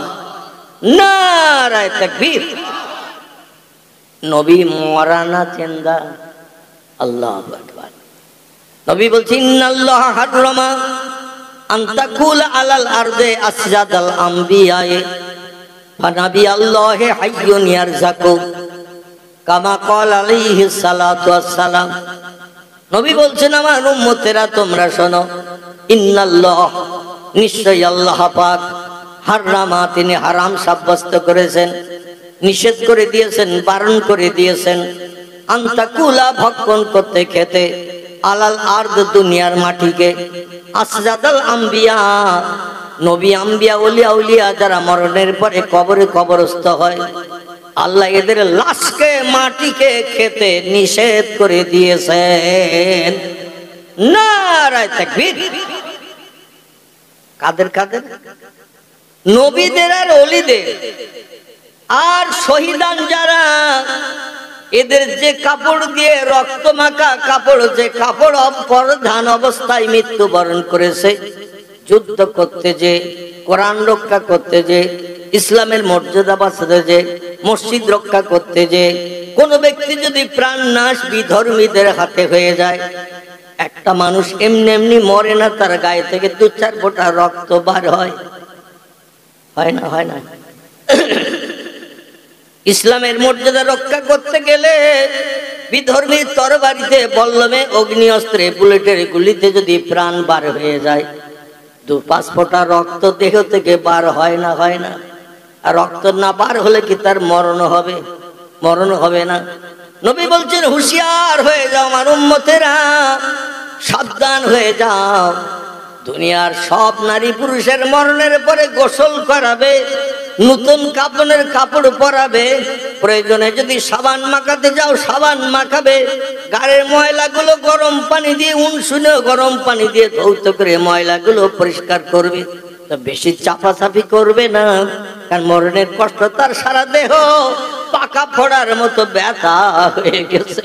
নারায়ে তাকবীর। নবী মরা না চেন্দা। আল্লাহু আকবার। নবী বলছেন ইন্নাল্লাহ হাররামা আন তাকুল আলাল আরদে আসজাদাল আমবিয়ায়ে ফানাবি আল্লাহি হাইয়ুন ইয়ারযাকু কামা ক্বাল আলাইহিস সালাতু ওয়াস সালাম। নবী বলছেন আমার উম্মতেরা তোমরা শোনো, ইন্নাল্লাহ, নিশ্চয়ই আল্লাহ পাক, হাররামা, তিনি হারাম সাব্যস্ত করেছেন, নিষেধ করে দিয়েছেন, বারণ করে দিয়েছেন, আনতাকুলা, ভক্ষণ করতে, খেতে, আলাল আরদ, দুনিয়ার মাটিকে, আসজাদাল আম্বিয়া, নবী আম্বিয়া ওলিয়া উলিয়া যারা মরণের পরে কবরে কবরস্থ হয়, আল্লাহ এদের লাশকে, মাটিকে খেতে নিষেধ করে দিয়েছেন। নারায়ে তাকবীর। কাদের কাদের? নবীদের আর ওলিদের। আর শহীদান যারা, এদের যে কাপড় দিয়ে, রক্ত মাখা কাপড়, যে কাপড় পরিধান অবস্থায় মৃত্যুবরণ করেছে, যুদ্ধ করতে যে, কোরআন রক্ষা করতে যে, ইসলামের মর্যাদা বাঁচাতে যে, মসজিদ রক্ষা করতে যে, কোন ব্যক্তি যদি প্রাণ নাশ বিধর্মীদের হাতে হয়ে যায়, একটা মানুষ এমনি এমনি মরে না, তার গায়ে থেকে 2-4 ফোঁটা রক্ত বার হয়, হয় না? হয় না? ইসলামের মর্যাদা রক্ষা করতে গেলে বিধর্মীর তরবারিতে, বল্লমে, অগ্নি অস্ত্রে, বুলেটের গুলিতে যদি প্রাণ বার হয়ে যায়, 2-5 ফোঁটা রক্ত দেহ থেকে বার হয় না? হয় না? আর রক্ত না বার হলে কি তার মরণ হবে? মরণ হবে না। নবী বলছেন হুঁশিয়ার হয়ে যাও আমার উম্মতেরা, সাবধান হয়ে যাও। দুনিয়ার সব নারী পুরুষের মরণের পরে গোসল করাবে, নতুন কাপড়ের কাপড় পরাবে, প্রয়োজনে যদি সাবান মাখাতে যাও সাবান মাখাবে, গায়ের ময়লাগুলো গরম পানি দিয়ে, উনসুনে গরম পানি দিয়ে ধৌত করে ময়লাগুলো পরিষ্কার করবে। তো বেশি চাপাচাপি করবে না, কারণ মরণের কষ্ট তার সারা দেহ পাকা ফোড়ার মতো ব্যথা হয়ে গেছে।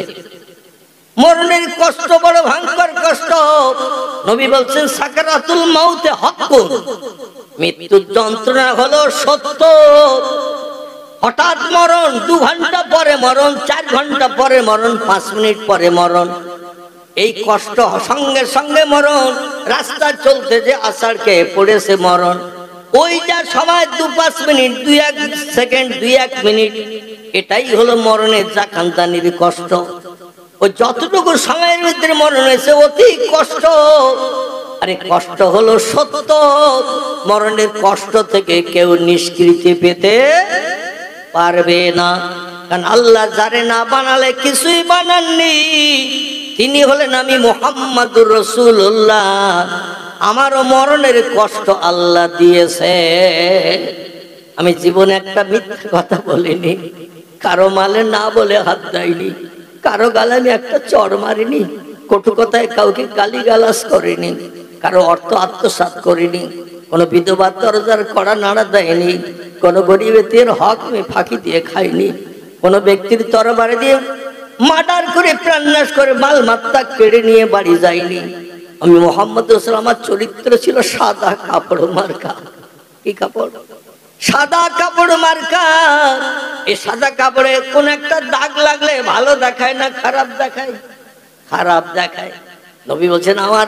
মরণের কষ্ট বড় ভয়ঙ্কর কষ্ট। নবী বলছেন সাকারাতুল মাউতে হক্কুন, মৃত্যুর যন্ত্রণা হলো সত্য। হঠাৎ মরণ, 2 ঘন্টা পরে মরণ, 4 ঘন্টা পরে মরণ, 5 মিনিট পরে মরণ, এই কষ্ট সঙ্গে সঙ্গে মরণ। রাস্তা চলতে যে আষাঢ়কে পড়েছে মরণ, ওই যা সময় 2-5 মিনিট, 2-1 সেকেন্ড, 2-1 মিনিট, এটাই হলো মরণের জাকান্তানির কষ্ট। ওই যতটুকু সময়ের ভিতরে মরণ হয়েছে অতি কষ্ট। আরে কষ্ট হলো সত্য। মরণের কষ্ট থেকে কেউ নিষ্কৃতি পেতে পারবে না, কারণ আল্লাহ যারে না বানালে কিছুই বানাননি। তিনি হলেন আমি মুহাম্মাদুর রাসূলুল্লাহ। আমারও মরণের কষ্ট আল্লাহ দিয়েছে। আমি জীবনে একটা মিথ্যা কথা বলিনি, কারো মালে না বলে হাত দেয়নি, কারো গালে আমি একটা চড় মারিনি, কটু কথায় কাউকে গালিগালাজ করিনি, কারো অর্থ আত্মসাৎ করিনি, কোনো বিধবার দরজার কড়া নাড়া দেয়নি, কোনো গরিবের হক আমি ফাঁকি দিয়ে খাইনি, কোনো ব্যক্তির তরবারি দিয়ে মার্ডার করে প্রাণনাশ করে মালমাত্তা কেড়ে নিয়ে বাড়ি যাইনি। আমি মুহাম্মদ রাসূল, আমার চরিত্র ছিল সাদা কাপড় মার্কা। কি কাপড়? সাদা কাপড় মার্কা। এই সাদা কাপড়ে কোন একটা দাগ লাগলে ভালো দেখায় না খারাপ দেখায়? খারাপ দেখায়। নবী বলছেন আমার